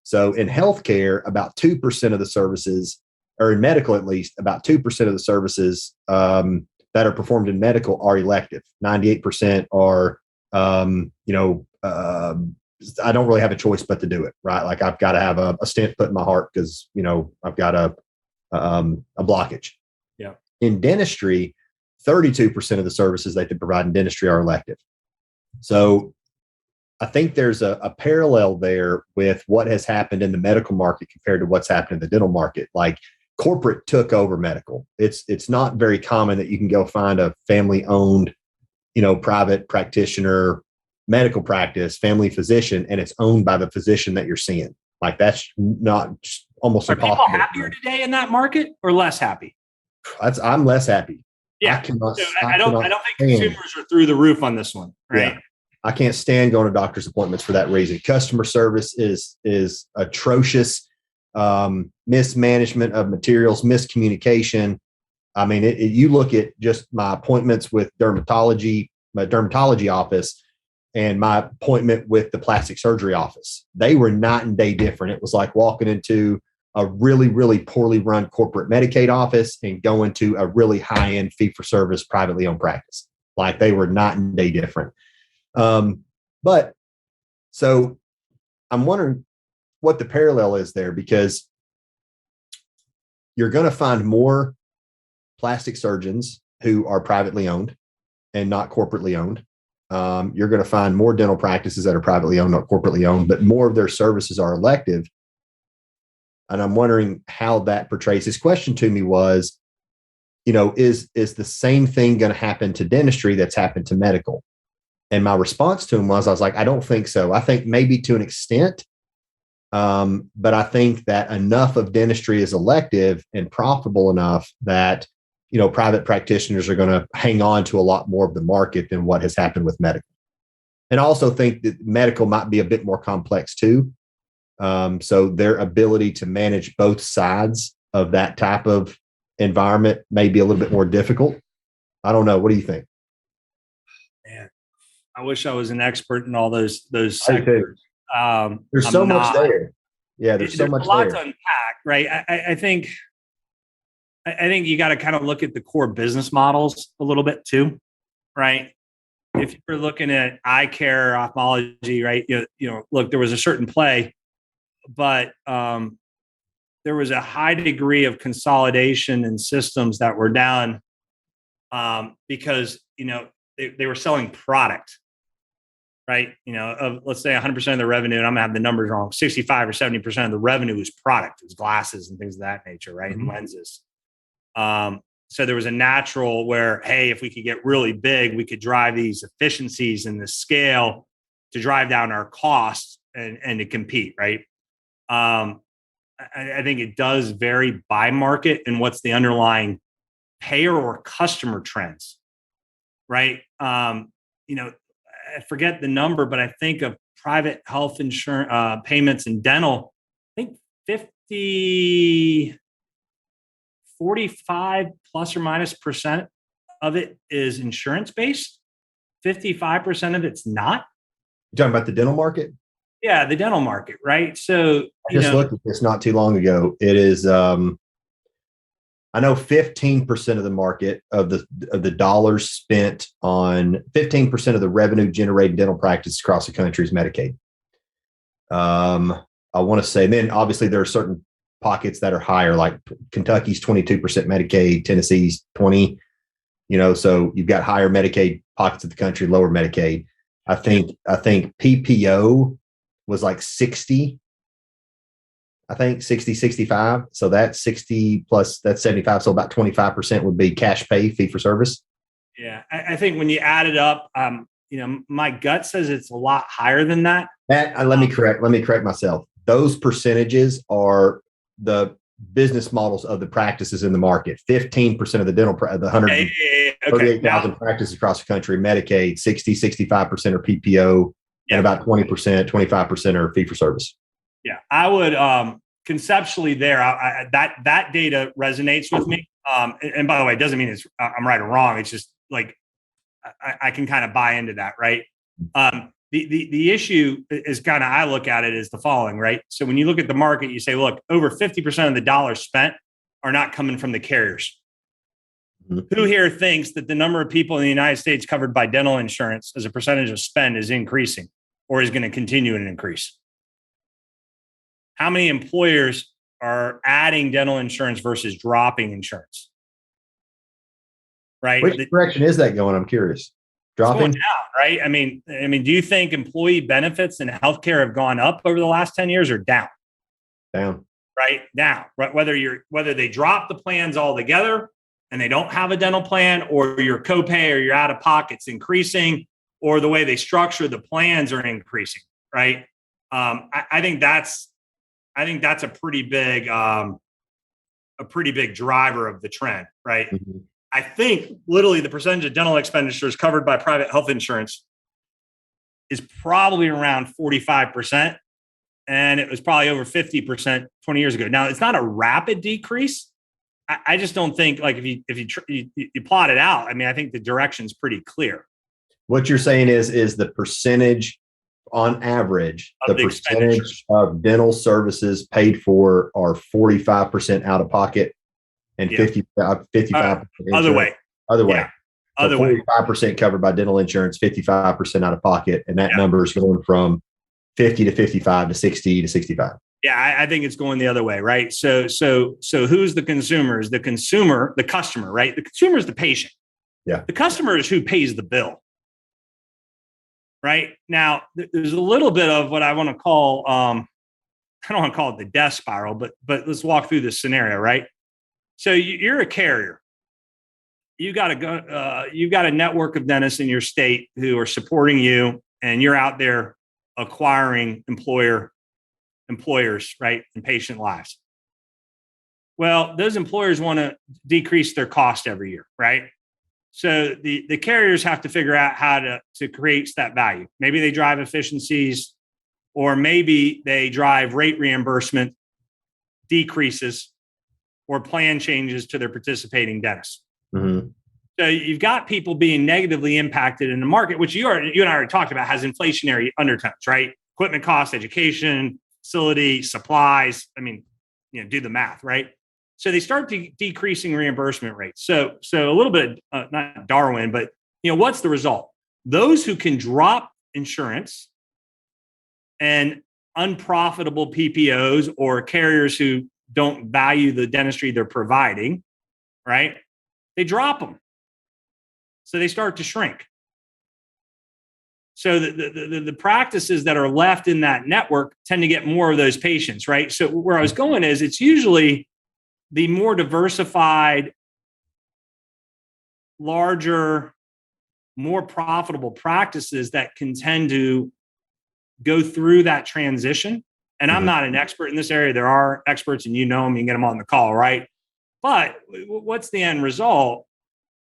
So in healthcare, about 2% of the services, or in medical at least, about 2% of the services that are performed in medical are elective. 98% are, I don't really have a choice but to do it, right? Like I've got to have a stent put in my heart because, I've got a blockage. Yeah. In dentistry, 32% of the services they can provide in dentistry are elective. So I think there's a parallel there with what has happened in the medical market compared to what's happened in the dental market. Like corporate took over medical. It's not very common that you can go find a family-owned, private practitioner, medical practice, family physician, and it's owned by the physician that you're seeing. Like that's not almost impossible. Are people happier today in that market or less happy? I'm less happy. Yeah. I don't think consumers are through the roof on this one, right? Yeah. I can't stand going to doctor's appointments for that reason. Customer service is atrocious. Mismanagement of materials, miscommunication. I mean, you look at just my appointments with my dermatology office and my appointment with the plastic surgery office. They were night and day different. It was like walking into a really, really poorly run corporate Medicaid office and going to a really high-end fee-for-service privately owned practice. Like they were night and day different. But so I'm wondering what the parallel is there, because you're going to find more plastic surgeons who are privately owned and not corporately owned. You're going to find more dental practices that are privately owned, not corporately owned, but more of their services are elective. And I'm wondering how that portrays. His question to me was, is the same thing going to happen to dentistry that's happened to medical? And my response to him was, I was like, I don't think so. I think maybe to an extent, but I think that enough of dentistry is elective and profitable enough that, private practitioners are going to hang on to a lot more of the market than what has happened with medical. And I also think that medical might be a bit more complex too. So their ability to manage both sides of that type of environment may be a little bit more difficult. I don't know. What do you think? Man, I wish I was an expert in all those sectors. There's so much there. Yeah, there's so much a lot there to unpack, right? I think you got to kind of look at the core business models a little bit too, right? If you're looking at eye care, ophthalmology, right? Look, there was a certain play, but there was a high degree of consolidation in systems that were down because they were selling product, right? Of let's say 100% of the revenue, and I'm gonna have the numbers wrong, 65 or 70% of the revenue was product, it was glasses and things of that nature, right? Mm-hmm. And lenses. So there was a natural where, hey, if we could get really big, we could drive these efficiencies and the scale to drive down our costs and to compete, right? I think it does vary by market and what's the underlying payer or customer trends, right? I forget the number, but I think of private health insurance payments in dental, I think 45 plus or minus percent of it is insurance based. 55% of it's not. You're talking about the dental market? Yeah, the dental market, right? So I just looked at this not too long ago. It is, I know 15% of the market of the dollars spent on 15% of the revenue generated dental practice across the country is Medicaid. I want to say, then obviously there are certain pockets that are higher, like Kentucky's 22% Medicaid, Tennessee's 20, so you've got higher Medicaid pockets of the country, lower Medicaid. I think PPO was like 60, 65. So that's 60 plus that's 75. So about 25% would be cash pay, fee for service. Yeah. I think when you add it up, my gut says it's a lot higher than that. Let me correct myself. Those percentages are the business models of the practices in the market. 15% of the dental, the 138,000 practices across the country, Medicaid, 65% are PPO, and about 25% are fee for service. Yeah, I would conceptually there. That data resonates with me. And by the way, it doesn't mean I'm right or wrong. It's just like I can kind of buy into that, right? The issue is kind of, I look at it as the following, right? So when you look at the market, you say, look, over 50% of the dollars spent are not coming from the carriers. Mm-hmm. Who here thinks that the number of people in the United States covered by dental insurance as a percentage of spend is increasing or is going to continue to increase? How many employers are adding dental insurance versus dropping insurance? Right? Which direction is that going? I'm curious. Dropping? It's going down, right? I mean, do you think employee benefits and healthcare have gone up over the last 10 years or down? Down. Right? Down. Right? Whether they drop the plans altogether and they don't have a dental plan, or your copay or your out of pocket's increasing, or the way they structure the plans are increasing, right? I think that's a pretty big driver of the trend, right? Mm-hmm. I think literally the percentage of dental expenditures covered by private health insurance is probably around 45%. And it was probably over 50% 20 years ago. Now, it's not a rapid decrease. I just don't think, like, if you plot it out, I mean, I think the direction's pretty clear. What you're saying is the percentage on average, Of the the percentage of dental services paid for are 45% out of pocket and Yeah. 55% Other way. Other way. Yeah. So Other way. 45% covered by dental insurance, 55% out of pocket. And that Yeah. number is going from 50 to 55 to 60 to 65. Yeah, I think it's going the other way, right? So who's the consumers? The consumer, the customer, right? The consumer is the patient. Yeah. The customer is who pays the bill. Right now, there's a little bit of what I want to call, I don't want to call it the death spiral, but let's walk through this scenario, right? So you're a carrier. You've got a network of dentists in your state who are supporting you, and you're out there acquiring employers, right, and patient lives. Well, those employers want to decrease their cost every year, right? So the carriers have to figure out how to create that value. Maybe they drive efficiencies, or maybe they drive rate reimbursement decreases or plan changes to their participating dentists. Mm-hmm. So you've got people being negatively impacted in the market, which you and I already talked about, has inflationary undertones, right? Equipment costs, education, facility, supplies. I mean, do the math, right? So they start decreasing reimbursement rates. So a little bit, not Darwin, but what's the result? Those who can drop insurance and unprofitable PPOs or carriers who don't value the dentistry they're providing, right? They drop them. So they start to shrink. So the practices that are left in that network tend to get more of those patients, right? So where I was going is it's usually the more diversified, larger, more profitable practices that can tend to go through that transition. And I'm not an expert in this area. There are experts, and them, you can get them on the call, right? But what's the end result?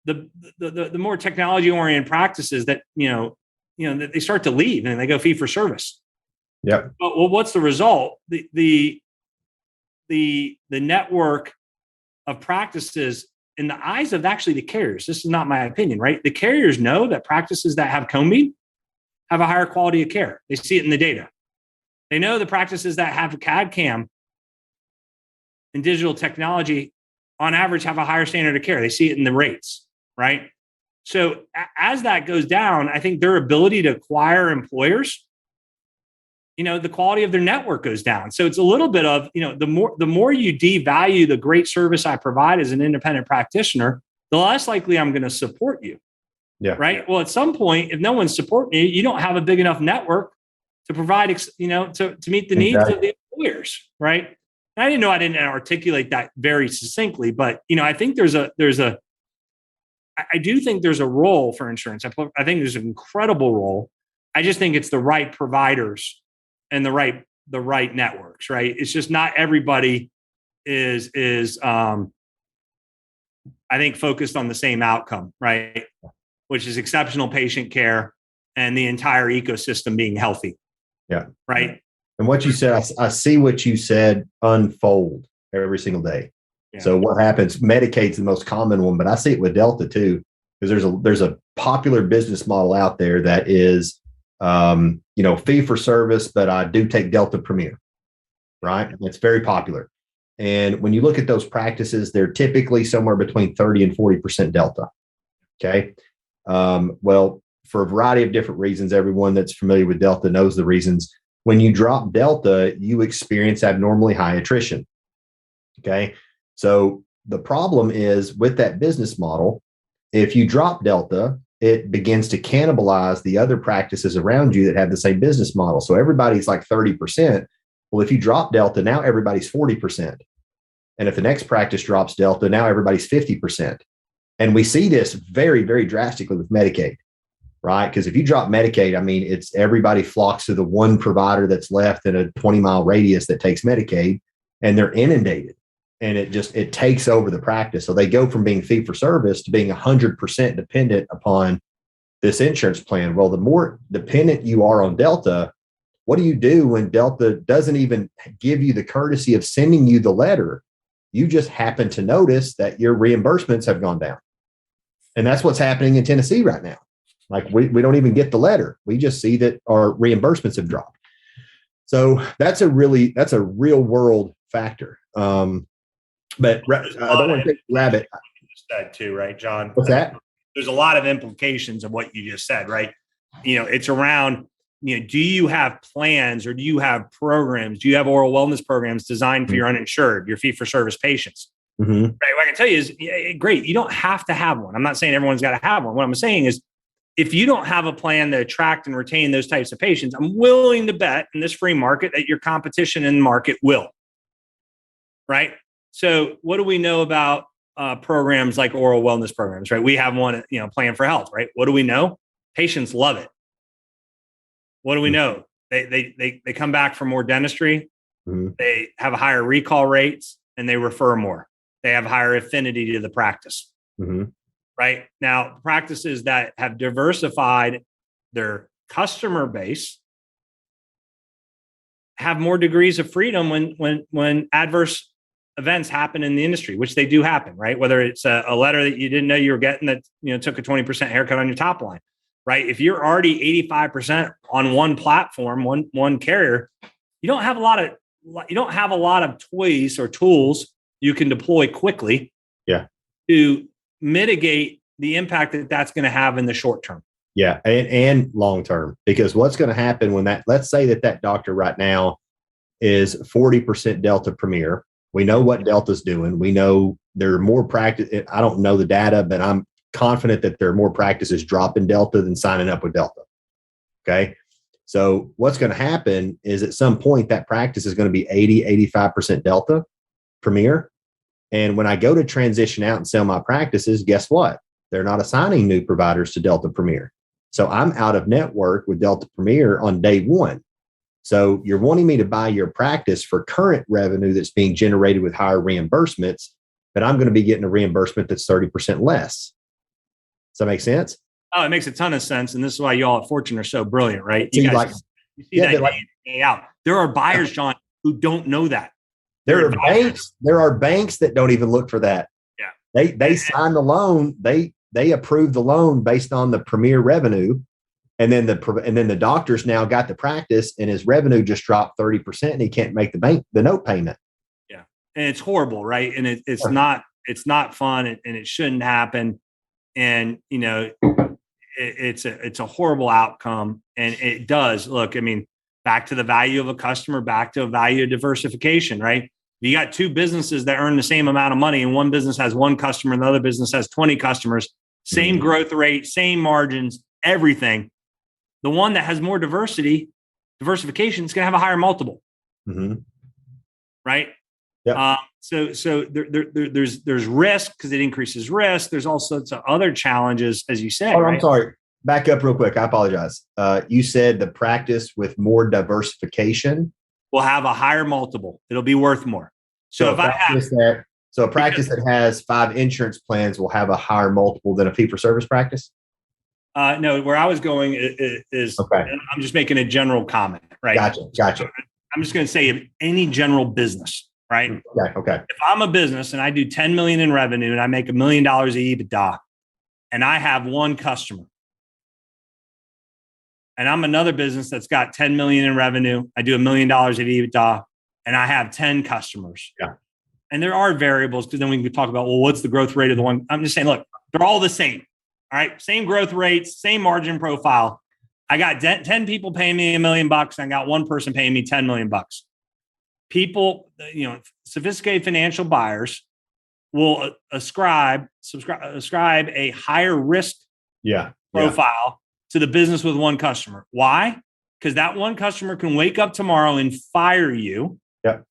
The more technology-oriented practices that that they start to leave and they go fee for service. Yep. Well, what's the result? The network of practices in the eyes of actually the carriers. This is not my opinion, right? The carriers know that practices that have combing have a higher quality of care. They see it in the data. They know the practices that have CAD CAM and digital technology on average have a higher standard of care. They see it in the rates, right? So as that goes down, I think their ability to acquire employers, the quality of their network goes down. So it's a little bit of, the more you devalue the great service I provide as an independent practitioner, the less likely I'm going to support you. Yeah. Right. Well, at some point, if no one's supporting you, you don't have a big enough network to provide, to meet the needs of the employers. Right. And I didn't articulate that very succinctly, but, I think I do think there's a role for insurance. I think there's an incredible role. I just think it's the right providers and the right networks, right? It's just not everybody is I think focused on the same outcome, right? Which is exceptional patient care and the entire ecosystem being healthy. Yeah. Right. And what you said, I see what you said unfold every single day. Yeah. So what happens? Medicaid's the most common one, but I see it with Delta too, because there's a popular business model out there that is, fee for service, but I do take Delta Premier, right? It's very popular. And when you look at those practices, they're typically somewhere between 30 and 40% Delta. Okay. Well, for a variety of different reasons, everyone that's familiar with Delta knows the reasons. When you drop Delta, you experience abnormally high attrition. Okay. So the problem is with that business model, if you drop Delta, it begins to cannibalize the other practices around you that have the same business model. So everybody's like 30%. Well, if you drop Delta, now everybody's 40%. And if the next practice drops Delta, now everybody's 50%. And we see this very, very drastically with Medicaid, right? Because if you drop Medicaid, I mean, it's everybody flocks to the one provider that's left in a 20-mile radius that takes Medicaid, and they're inundated. And it takes over the practice. So they go from being fee for service to being 100% dependent upon this insurance plan. Well, the more dependent you are on Delta, what do you do when Delta doesn't even give you the courtesy of sending you the letter? You just happen to notice that your reimbursements have gone down. And that's what's happening in Tennessee right now. Like we don't even get the letter. We just see that our reimbursements have dropped. So that's a real world factor. But I don't want to take a rabbit. Said too, right, John? What's that? There's a lot of implications of what you just said, right? It's around, do you have plans or do you have programs? Do you have oral wellness programs designed for your uninsured, your fee for service patients? Mm-hmm. Right. What I can tell you is, great. You don't have to have one. I'm not saying everyone's got to have one. What I'm saying is, if you don't have a plan to attract and retain those types of patients, I'm willing to bet in this free market that your competition in the market will. Right. So what do we know about programs like oral wellness programs? Right. We have one, Plan for Health. Right. What do we know? Patients love it. What do we know? They come back for more dentistry. Mm-hmm. They have higher recall rates and they refer more. They have higher affinity to the practice. Mm-hmm. Right now, practices that have diversified their customer base have more degrees of freedom when adverse events happen in the industry, which they do happen, right? Whether it's a letter that you didn't know you were getting that took a 20% haircut on your top line, right? If you're already 85% on one platform, one carrier, you don't have a lot of toys or tools you can deploy quickly, to mitigate the impact that that's going to have in the short term. Yeah, and long term, because what's going to happen when let's say that doctor right now is 40% Delta Premier. We know what Delta's doing. We know there are more practice. I don't know the data, but I'm confident that there are more practices dropping Delta than signing up with Delta. Okay. So what's going to happen is at some point that practice is going to be 85% Delta Premier. And when I go to transition out and sell my practices, guess what? They're not assigning new providers to Delta Premier. So I'm out of network with Delta Premier on day one. So you're wanting me to buy your practice for current revenue that's being generated with higher reimbursements, but I'm going to be getting a reimbursement that's 30% less. Does that make sense? Oh, it makes a ton of sense. And this is why y'all at Fortune are so brilliant, right? So you see that day in, day out. There are buyers, John, who don't know that. There are banks that don't even look for that. Yeah. They sign the loan. They approve the loan based on the premier revenue. And then the doctor's now got the practice and his revenue just dropped 30% and he can't make the note payment. Yeah. And it's horrible, right? And it's not fun and it shouldn't happen. And, it's a horrible outcome. And it does look, back to the value of a customer, back to a value of diversification, right? You got two businesses that earn the same amount of money and one business has one customer and the other business has 20 customers, same growth rate, same margins, everything. The one that has more diversification is going to have a higher multiple. Mm-hmm. Right. Yeah. So there's risk because it increases risk. There's all sorts of other challenges, as you said. Oh, right? I'm sorry. Back up real quick. I apologize. You said the practice with more diversification will have a higher multiple. It'll be worth more. So a practice that has 5 insurance plans will have a higher multiple than a fee-for-service practice? No, where I was going is okay. I'm just making a general comment, right? Gotcha. I'm just going to say any general business, right? Okay. If I'm a business and I do 10 million in revenue and I make $1 million of EBITDA and I have one customer, and I'm another business that's got 10 million in revenue, I do $1 million of EBITDA and I have 10 customers. Yeah. And there are variables because then we can talk about, well, what's the growth rate of the one? I'm just saying, look, they're all the same. All right. Same growth rates, same margin profile. I got 10 people paying me $1 million. I got one person paying me $10 million. People, sophisticated financial buyers will ascribe a higher risk profile to the business with one customer. Why? Because that one customer can wake up tomorrow and fire you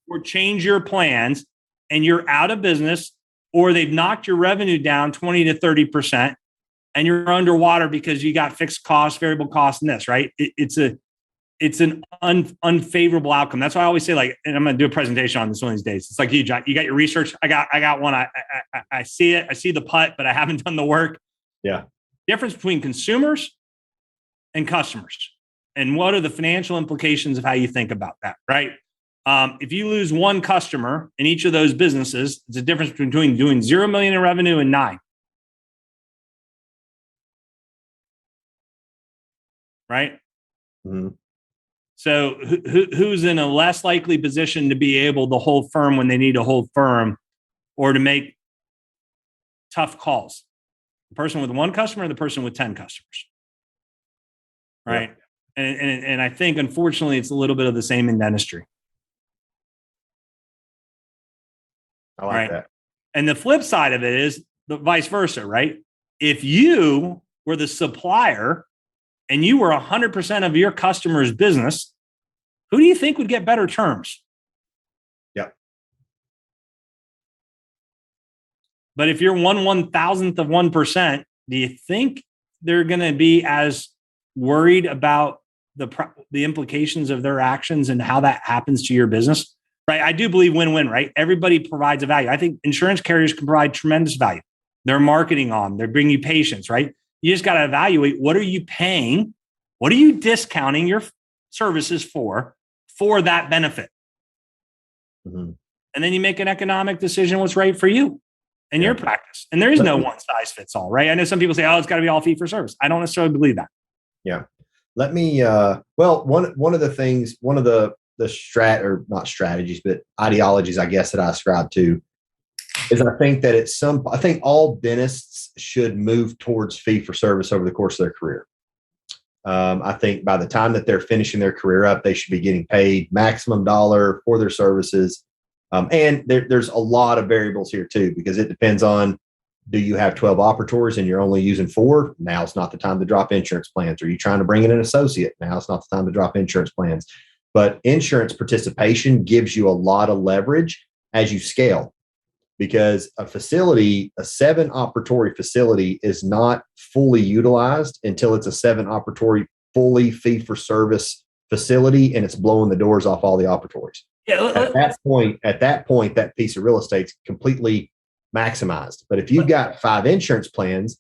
or change your plans and you're out of business, or they've knocked your revenue down 20 to 30%. And you're underwater because you got fixed costs, variable costs, and this, right? It's an unfavorable outcome. That's why I always say, and I'm going to do a presentation on this one of these days. It's like you got your research. I got one. I see it. I see the putt, but I haven't done the work. Yeah. Difference between consumers and customers, and what are the financial implications of how you think about that, right? If you lose one customer in each of those businesses, it's a difference between doing 0 million in revenue and 9. right? Mhm. So who's in a less likely position to be able to hold firm when they need to hold firm or to make tough calls? The person with one customer or the person with 10 customers? Right. Yeah. And I think, unfortunately, it's a little bit of the same in dentistry. I like that. And the flip side of it is the vice versa, right? If you were the supplier and you were 100% of your customer's business, who do you think would get better terms? Yep. But if you're 1/1000th of 1%, do you think they're going to be as worried about the implications of their actions and how that happens to your business? Right. I do believe win-win, right? Everybody provides a value. I think insurance carriers can provide tremendous value. They're marketing on, they're bringing you patients, right? You just got to evaluate, what are you paying? What are you discounting your services for that benefit? Mm-hmm. And then you make an economic decision what's right for you and your practice. And there is no one size fits all, right? I know some people say, oh, it's got to be all fee for service. I don't necessarily believe that. Yeah. Let me, well, one of the things, one of the not strategies, but ideologies, I guess, that I ascribe to is I think that I think all dentists should move towards fee for service over the course of their career. I think by the time that they're finishing their career up, they should be getting paid maximum dollar for their services. And there's a lot of variables here too, because it depends on, do you have 12 operatories and you're only using 4? Now it's not the time to drop insurance plans. Are you trying to bring in an associate? Now it's not the time to drop insurance plans. But insurance participation gives you a lot of leverage as you scale, because a 7-operatory facility is not fully utilized until it's a 7-operatory fully fee-for-service facility and it's blowing the doors off all the operatories. Yeah, at that point, that piece of real estate's completely maximized. But if you've got 5 insurance plans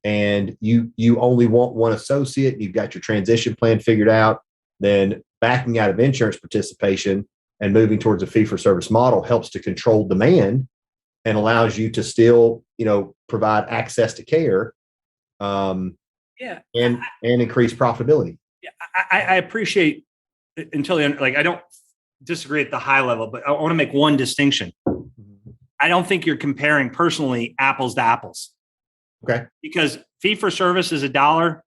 and you only want one associate, you've got your transition plan figured out, then backing out of insurance participation and moving towards a fee-for-service model helps to control demand and allows you to still, provide access to care, and increase profitability. Yeah, I appreciate until the end. Like, I don't disagree at the high level, but I want to make one distinction. I don't think you're comparing personally apples to apples. Okay. Because fee-for-service is $1.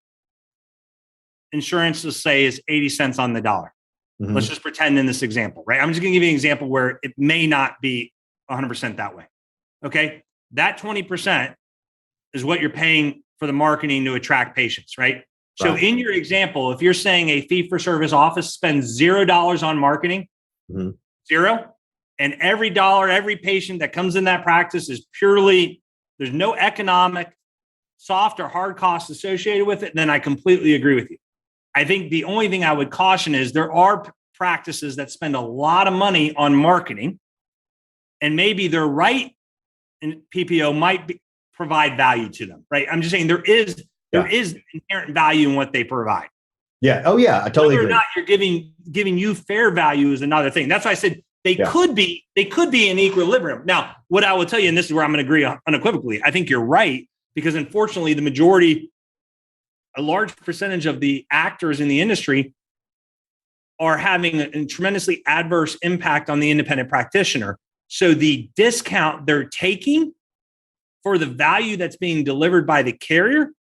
Insurance, let's say, is 80 cents on the dollar. Mm-hmm. Let's just pretend in this example, right? I'm just going to give you an example where it may not be 100% that way. Okay. That 20% is what you're paying for the marketing to attract patients, right? So in your example, if you're saying a fee-for-service office spends $0 on marketing, mm-hmm. 0, and every dollar, every patient that comes in that practice is purely, there's no economic, soft or hard costs associated with it, then I completely agree with you. I think the only thing I would caution is there are practices that spend a lot of money on marketing, and maybe they're right, and PPO might provide value to them, right? I'm just saying there is inherent value in what they provide. Yeah. Oh, yeah. I totally agree. Whether or not you're giving you fair value is another thing. That's why I said they could be in equilibrium. Now, what I will tell you, and this is where I'm going to agree unequivocally, I think you're right, because unfortunately, a large percentage of the actors in the industry are having a tremendously adverse impact on the independent practitioner. So the discount they're taking for the value that's being delivered by the carrier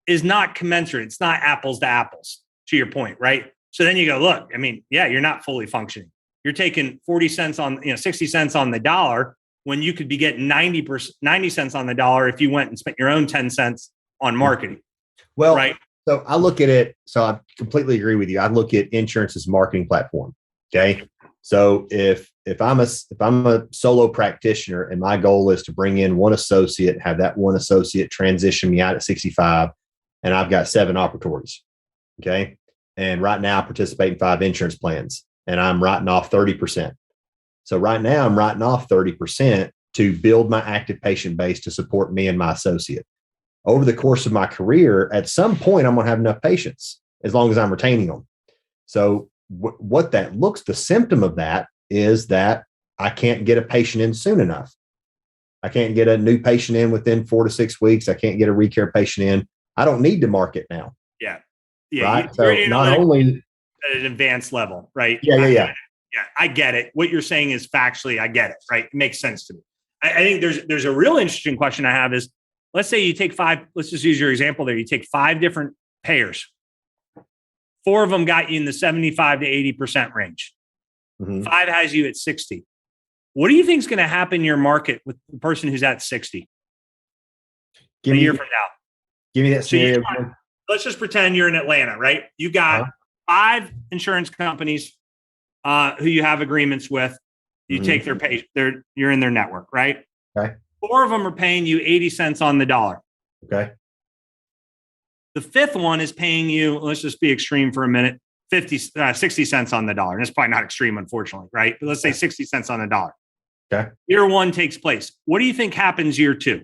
is not commensurate. It's not apples to apples, to your point, right? So then you go, look, I mean, yeah, you're not fully functioning. You're taking 40 cents on, 60 cents on the dollar when you could be getting 90 cents on the dollar if you went and spent your own 10 cents on marketing. Well, right. So I look at it. So I completely agree with you. I look at insurance as a marketing platform. Okay. So if I'm a solo practitioner and my goal is to bring in one associate, have that one associate transition me out at 65, and I've got 7 operatories. Okay. And right now I participate in 5 insurance plans and I'm writing off 30%. So right now I'm writing off 30% to build my active patient base to support me and my associate. Over the course of my career, at some point, I'm going to have enough patients as long as I'm retaining them. So what that looks, the symptom of that is that I can't get a patient in soon enough. I can't get a new patient in within 4 to 6 weeks. I can't get a recare patient in. I don't need to market now. Yeah. Yeah, right? So you're not only at an advanced level, right? yeah. Yeah, I get it. What you're saying is factually, I get it, right? It makes sense to me. I think there's a real interesting question I have is, let's say you take five, let's just use your example there. You take five different payers. Four of them got you in the 75 to 80% range. Mm-hmm. Five has you at 60. What do you think is going to happen in your market with the person who's at 60 a year from now? Give me that scenario. Let's just pretend you're in Atlanta, right? You got five insurance companies who you have agreements with. You take their pay, you're in their network, right? Okay. Four of them are paying you 80 cents on the dollar. Okay. The fifth one is paying you, let's just be extreme for a minute, 60 cents on the dollar. And it's probably not extreme, unfortunately, right? But let's say 60 cents on the dollar. Okay. Year one takes place. What do you think happens year two?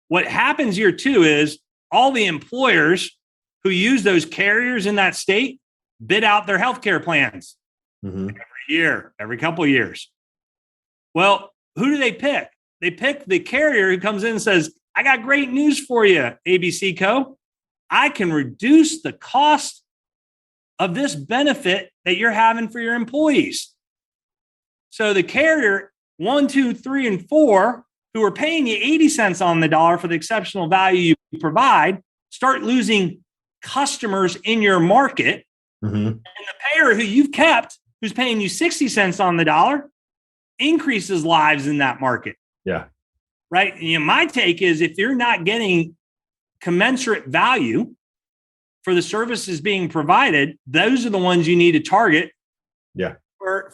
What happens year two is all the employers who use those carriers in that state bid out their healthcare plans every year, every couple of years. Well, who do they pick? They pick the carrier who comes in and says, I got great news for you, ABC Co. I can reduce the cost of this benefit that you're having for your employees. So the carrier 1, 2, 3, and 4, who are paying you 80 cents on the dollar for the exceptional value you provide, start losing customers in your market. And the payer who you've kept, who's paying you 60 cents on the dollar, increases lives in that market. Yeah. Right. And my take is, if you're not getting commensurate value for the services being provided, those are the ones you need to target. Yeah. For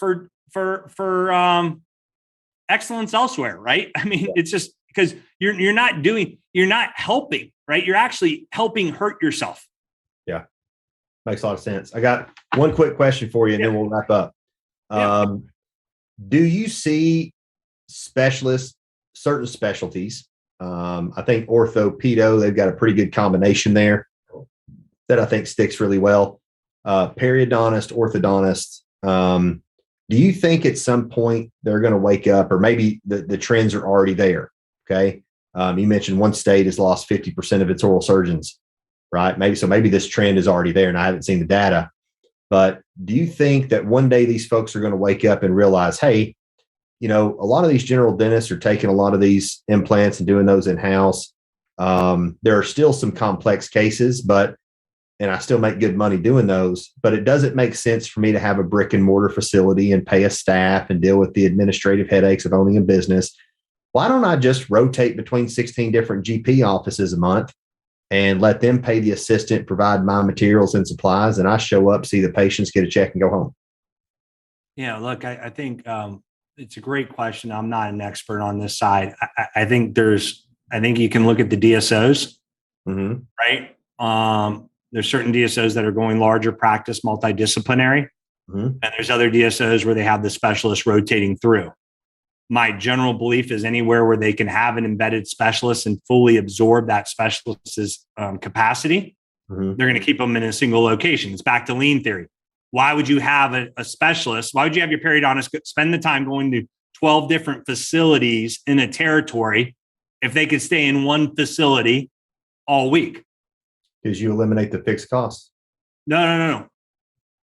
excellence elsewhere. Right. I mean, it's just because you're not helping, right? You're actually helping hurt yourself. Yeah. Makes a lot of sense. I got one quick question for you, and then we'll wrap up. Do you see specialists, certain specialties? I think ortho, pedo, they've got a pretty good combination there that I think sticks really well. Periodontist, orthodontist. Do you think at some point they're going to wake up, or maybe the trends are already there? Okay. You mentioned one state has lost 50% of its oral surgeons, right? Maybe this trend is already there, and I haven't seen the data. But do you think that one day these folks are going to wake up and realize, hey, a lot of these general dentists are taking a lot of these implants and doing those in-house. There are still some complex cases, and I still make good money doing those, but it doesn't make sense for me to have a brick and mortar facility and pay a staff and deal with the administrative headaches of owning a business. Why don't I just rotate between 16 different GP offices a month and let them pay the assistant, provide my materials and supplies, and I show up, see the patients, get a check, and go home? Yeah, look, I think it's a great question. I'm not an expert on this side. I think you can look at the DSOs, right? There's certain DSOs that are going larger practice, multidisciplinary, and there's other DSOs where they have the specialists rotating through. My general belief is anywhere where they can have an embedded specialist and fully absorb that specialist's capacity, they're going to keep them in a single location. It's back to lean theory. Why would you have a specialist? Why would you have your periodontist spend the time going to 12 different facilities in a territory if they could stay in one facility all week? Because you eliminate the fixed costs. No.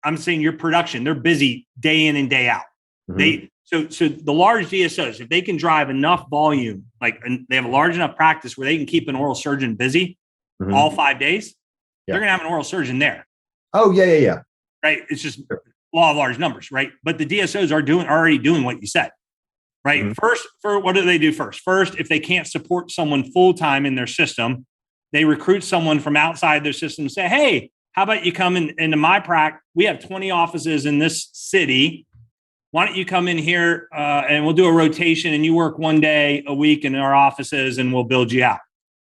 I'm saying your production, they're busy day in and day out. So the large DSOs, if they can drive enough volume, and they have a large enough practice where they can keep an oral surgeon busy all 5 days, they're going to have an oral surgeon there. Oh, yeah. Right. It's just law of large numbers, right? But the DSOs are already doing what you said, right? First, what do they do first? First, if they can't support someone full-time in their system, they recruit someone from outside their system and say, hey, how about you come into my practice? We have 20 offices in this city. Why don't you come in here and we'll do a rotation, and you work 1 day a week in our offices, and we'll build you out.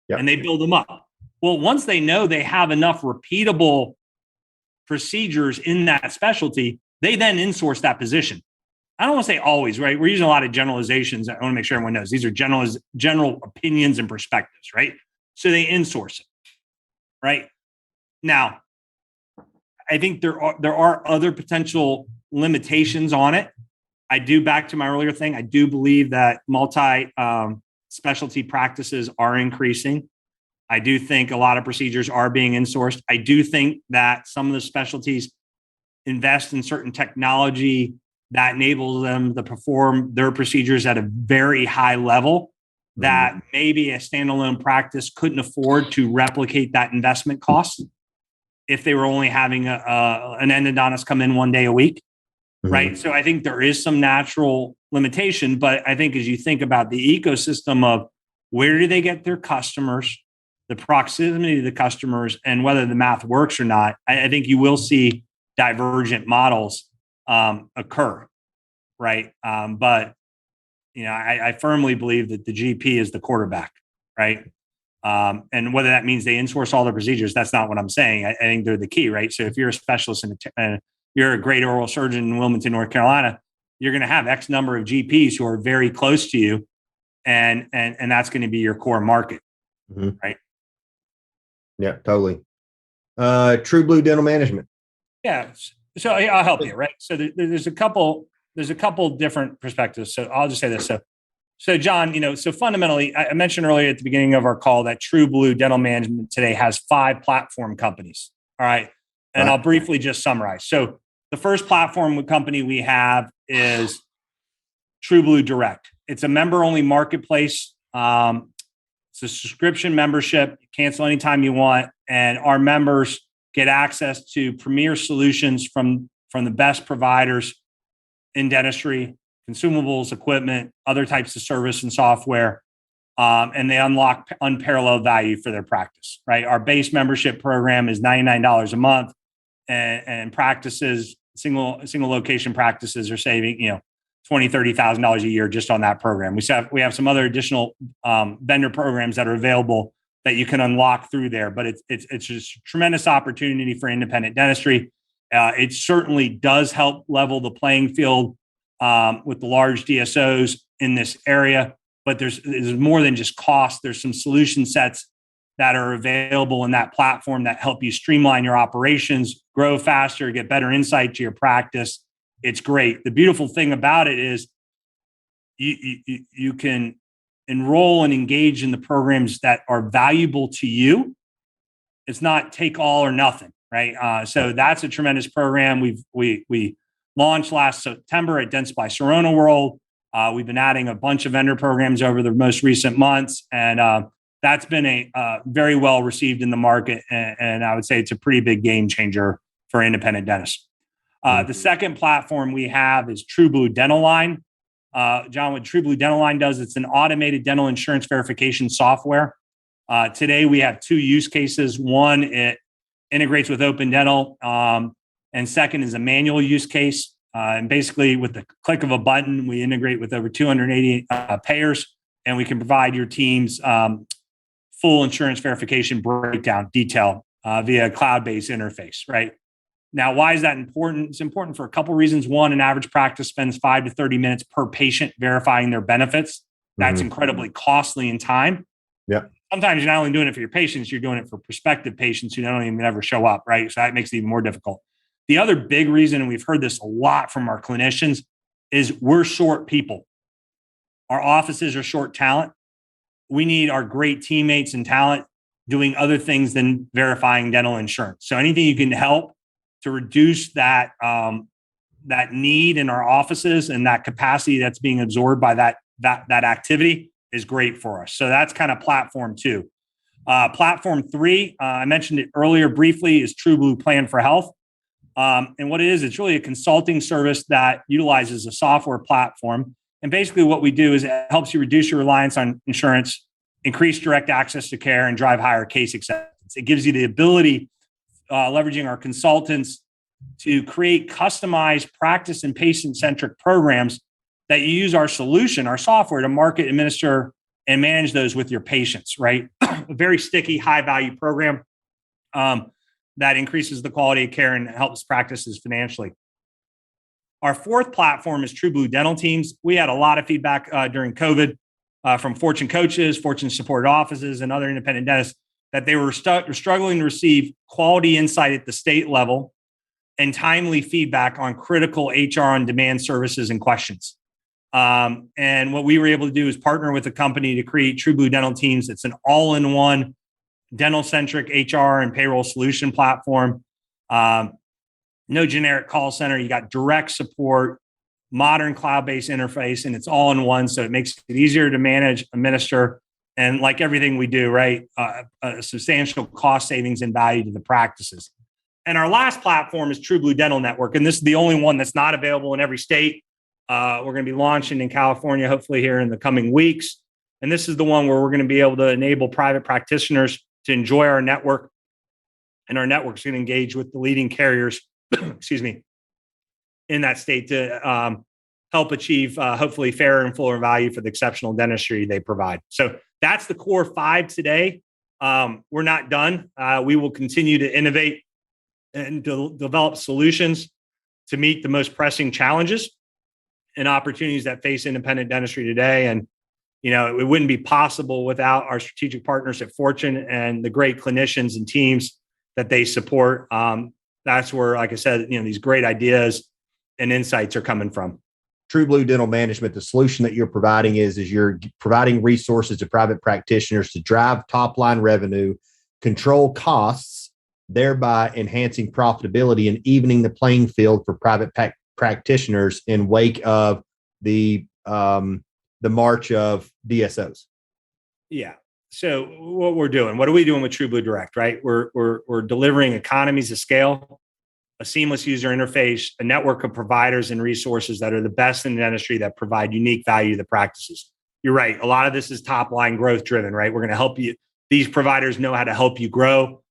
And they build them up. Well, once they know they have enough repeatable procedures in that specialty, they then insource that position. I don't want to say always, right? We're using a lot of generalizations. I want to make sure everyone knows these are general opinions and perspectives, right? So they insource it, right? Now, I think there are other potential limitations on it. I do, back to my earlier thing, I do believe that multi specialty practices are increasing. I do think a lot of procedures are being insourced. I do think that some of the specialties invest in certain technology that enables them to perform their procedures at a very high level that maybe a standalone practice couldn't afford to replicate that investment cost if they were only having an endodontist come in 1 day a week, right? So I think there is some natural limitation, but I think as you think about the ecosystem of where do they get their customers, the proximity to the customers, and whether the math works or not, I think you will see divergent models occur, right? But I firmly believe that the GP is the quarterback, right? And whether that means they insource all their procedures, that's not what I'm saying. I think they're the key, right? So if you're a specialist and you're a great oral surgeon in Wilmington, North Carolina, you're going to have X number of GPs who are very close to you, and that's going to be your core market, right? Yeah, totally. TruBlu Dental Management. Yeah, so I'll help you, right? So there's a couple different perspectives. So I'll just say this. So John, so fundamentally, I mentioned earlier at the beginning of our call that TruBlu Dental Management today has 5 platform companies. All right. And I'll briefly just summarize. So the first platform company we have is TruBlu Direct. It's a member-only marketplace. It's a subscription membership. You cancel anytime you want. And our members get access to premier solutions from the best providers in dentistry, consumables, equipment, other types of service and software. And they unlock unparalleled value for their practice, right? Our base membership program is $99 a month, and practices, single location practices are saving, $20,000, $30,000 a year just on that program. We have some other additional vendor programs that are available that you can unlock through there, but it's just a tremendous opportunity for independent dentistry. It certainly does help level the playing field with the large DSOs in this area, but there's more than just cost. There's some solution sets that are available in that platform that help you streamline your operations, grow faster, get better insight to your practice. It's great. The beautiful thing about it is you can enroll and engage in the programs that are valuable to you. It's not take all or nothing, right? So that's a tremendous program. We launched last September at Dentsply Sirona World. We've been adding a bunch of vendor programs over the most recent months, and that's been a very well received in the market. And I would say it's a pretty big game changer for independent dentists. The second platform we have is TruBlu Dental Line. John, what TruBlu Dental Line does, it's an automated dental insurance verification software. Today, we have 2 use cases. One, it integrates with Open Dental, and second is a manual use case. And basically, with the click of a button, we integrate with over 280 payers, and we can provide your teams full insurance verification breakdown detail via a cloud-based interface, right? Now, why is that important? It's important for a couple of reasons. One, an average practice spends 5 to 30 minutes per patient verifying their benefits. That's incredibly costly in time. Yeah. Sometimes you're not only doing it for your patients, you're doing it for prospective patients who don't even ever show up, right? So that makes it even more difficult. The other big reason, and we've heard this a lot from our clinicians, is we're short people. Our offices are short talent. We need our great teammates and talent doing other things than verifying dental insurance. So anything you can help to reduce that need in our offices and that capacity that's being absorbed by that activity is great for us. So that's kind of platform 2. Platform 3, I mentioned it earlier briefly, is TruBlu Plan for Health. And what it is, it's really a consulting service that utilizes a software platform. And basically what we do is it helps you reduce your reliance on insurance, increase direct access to care, and drive higher case acceptance. It gives you the ability, leveraging our consultants, to create customized practice and patient-centric programs that you use our solution, our software, to market, administer, and manage those with your patients, right? A very sticky, high-value program that increases the quality of care and helps practices financially. Our fourth platform is TruBlu Dental Teams. We had a lot of feedback during COVID from Fortune coaches, Fortune supported offices, and other independent dentists that they were struggling to receive quality insight at the state level and timely feedback on critical HR on-demand services and questions. And what we were able to do is partner with a company to create TruBlu Dental Teams. It's an all-in-one dental-centric HR and payroll solution platform. No generic call center. You got direct support, modern cloud-based interface, and it's all in one. So it makes it easier to manage, administer, and like everything we do, right, a substantial cost savings and value to the practices. And our last platform is TruBlu Dental Network. And this is the only one that's not available in every state. We're going to be launching in California, hopefully here in the coming weeks. And this is the one where we're going to be able to enable private practitioners to enjoy our network. And our network's going to engage with the leading carriers, excuse me, in that state to help achieve hopefully fairer and fuller value for the exceptional dentistry they provide. So that's the core 5 today. We're not done. We will continue to innovate and develop solutions to meet the most pressing challenges and opportunities that face independent dentistry today. And, you know, it wouldn't be possible without our strategic partners at Fortune and the great clinicians and teams that they support. That's where, like I said, you know, these great ideas and insights are coming from. TruBlu Dental Management, the solution that you're providing is you're providing resources to private practitioners to drive top line revenue, control costs, thereby enhancing profitability and evening the playing field for private practitioners in wake of the march of DSOs. Yeah. So what we're doing, what are we doing with TruBlu Direct, right? We're delivering economies of scale, a seamless user interface, a network of providers and resources that are the best in the industry that provide unique value to the practices. You're right. A lot of this is top line growth driven, right? We're going to help you. These providers know how to help you grow,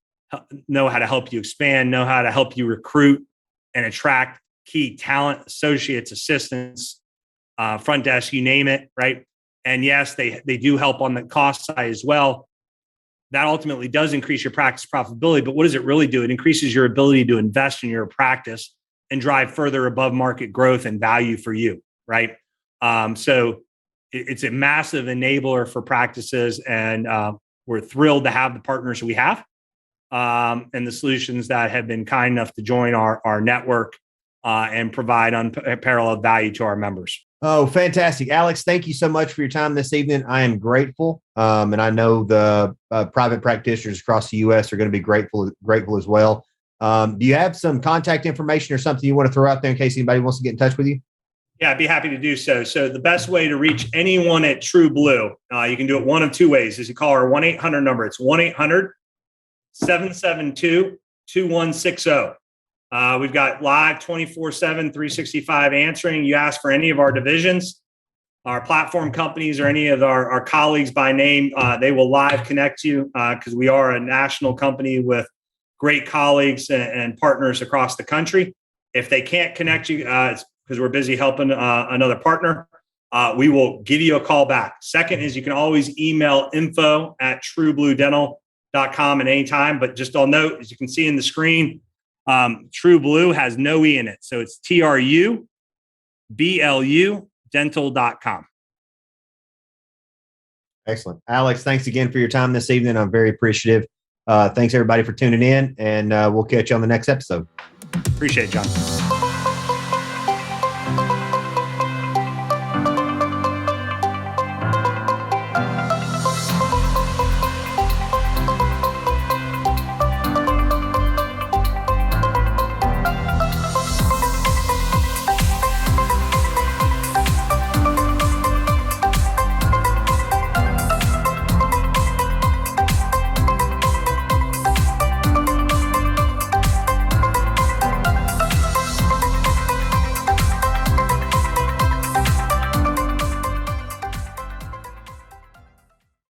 know how to help you expand, know how to help you recruit and attract key talent, associates, assistants, front desk, you name it, right? And yes, they do help on the cost side as well. That ultimately does increase your practice profitability. But what does it really do? It increases your ability to invest in your practice and drive further above market growth and value for you, right? So it's a massive enabler for practices. And we're thrilled to have the partners we have and the solutions that have been kind enough to join our network and provide unparalleled value to our members. Oh, fantastic. Alex, thank you so much for your time this evening. I am grateful. And I know the private practitioners across the U.S. are going to be grateful as well. Do you have some contact information or something you want to throw out there in case anybody wants to get in touch with you? Yeah, I'd be happy to do so. So the best way to reach anyone at TruBlu, you can do it one of 2 ways, is you call our 1-800 number. It's 1-800-772-2160. We've got live 24/7, 365 answering. You ask for any of our divisions, our platform companies, or any of our colleagues by name, they will live connect you because we are a national company with great colleagues and partners across the country. If they can't connect you, it's because we're busy helping another partner, we will give you a call back. Second is you can always email info@truebludental.com at any time. But just I'll note, as you can see in the screen, TruBlu has no E in it. So it's TruBlu dental.com. Excellent. Alex, thanks again for your time this evening. I'm very appreciative. Thanks everybody for tuning in, and we'll catch you on the next episode. Appreciate it, John.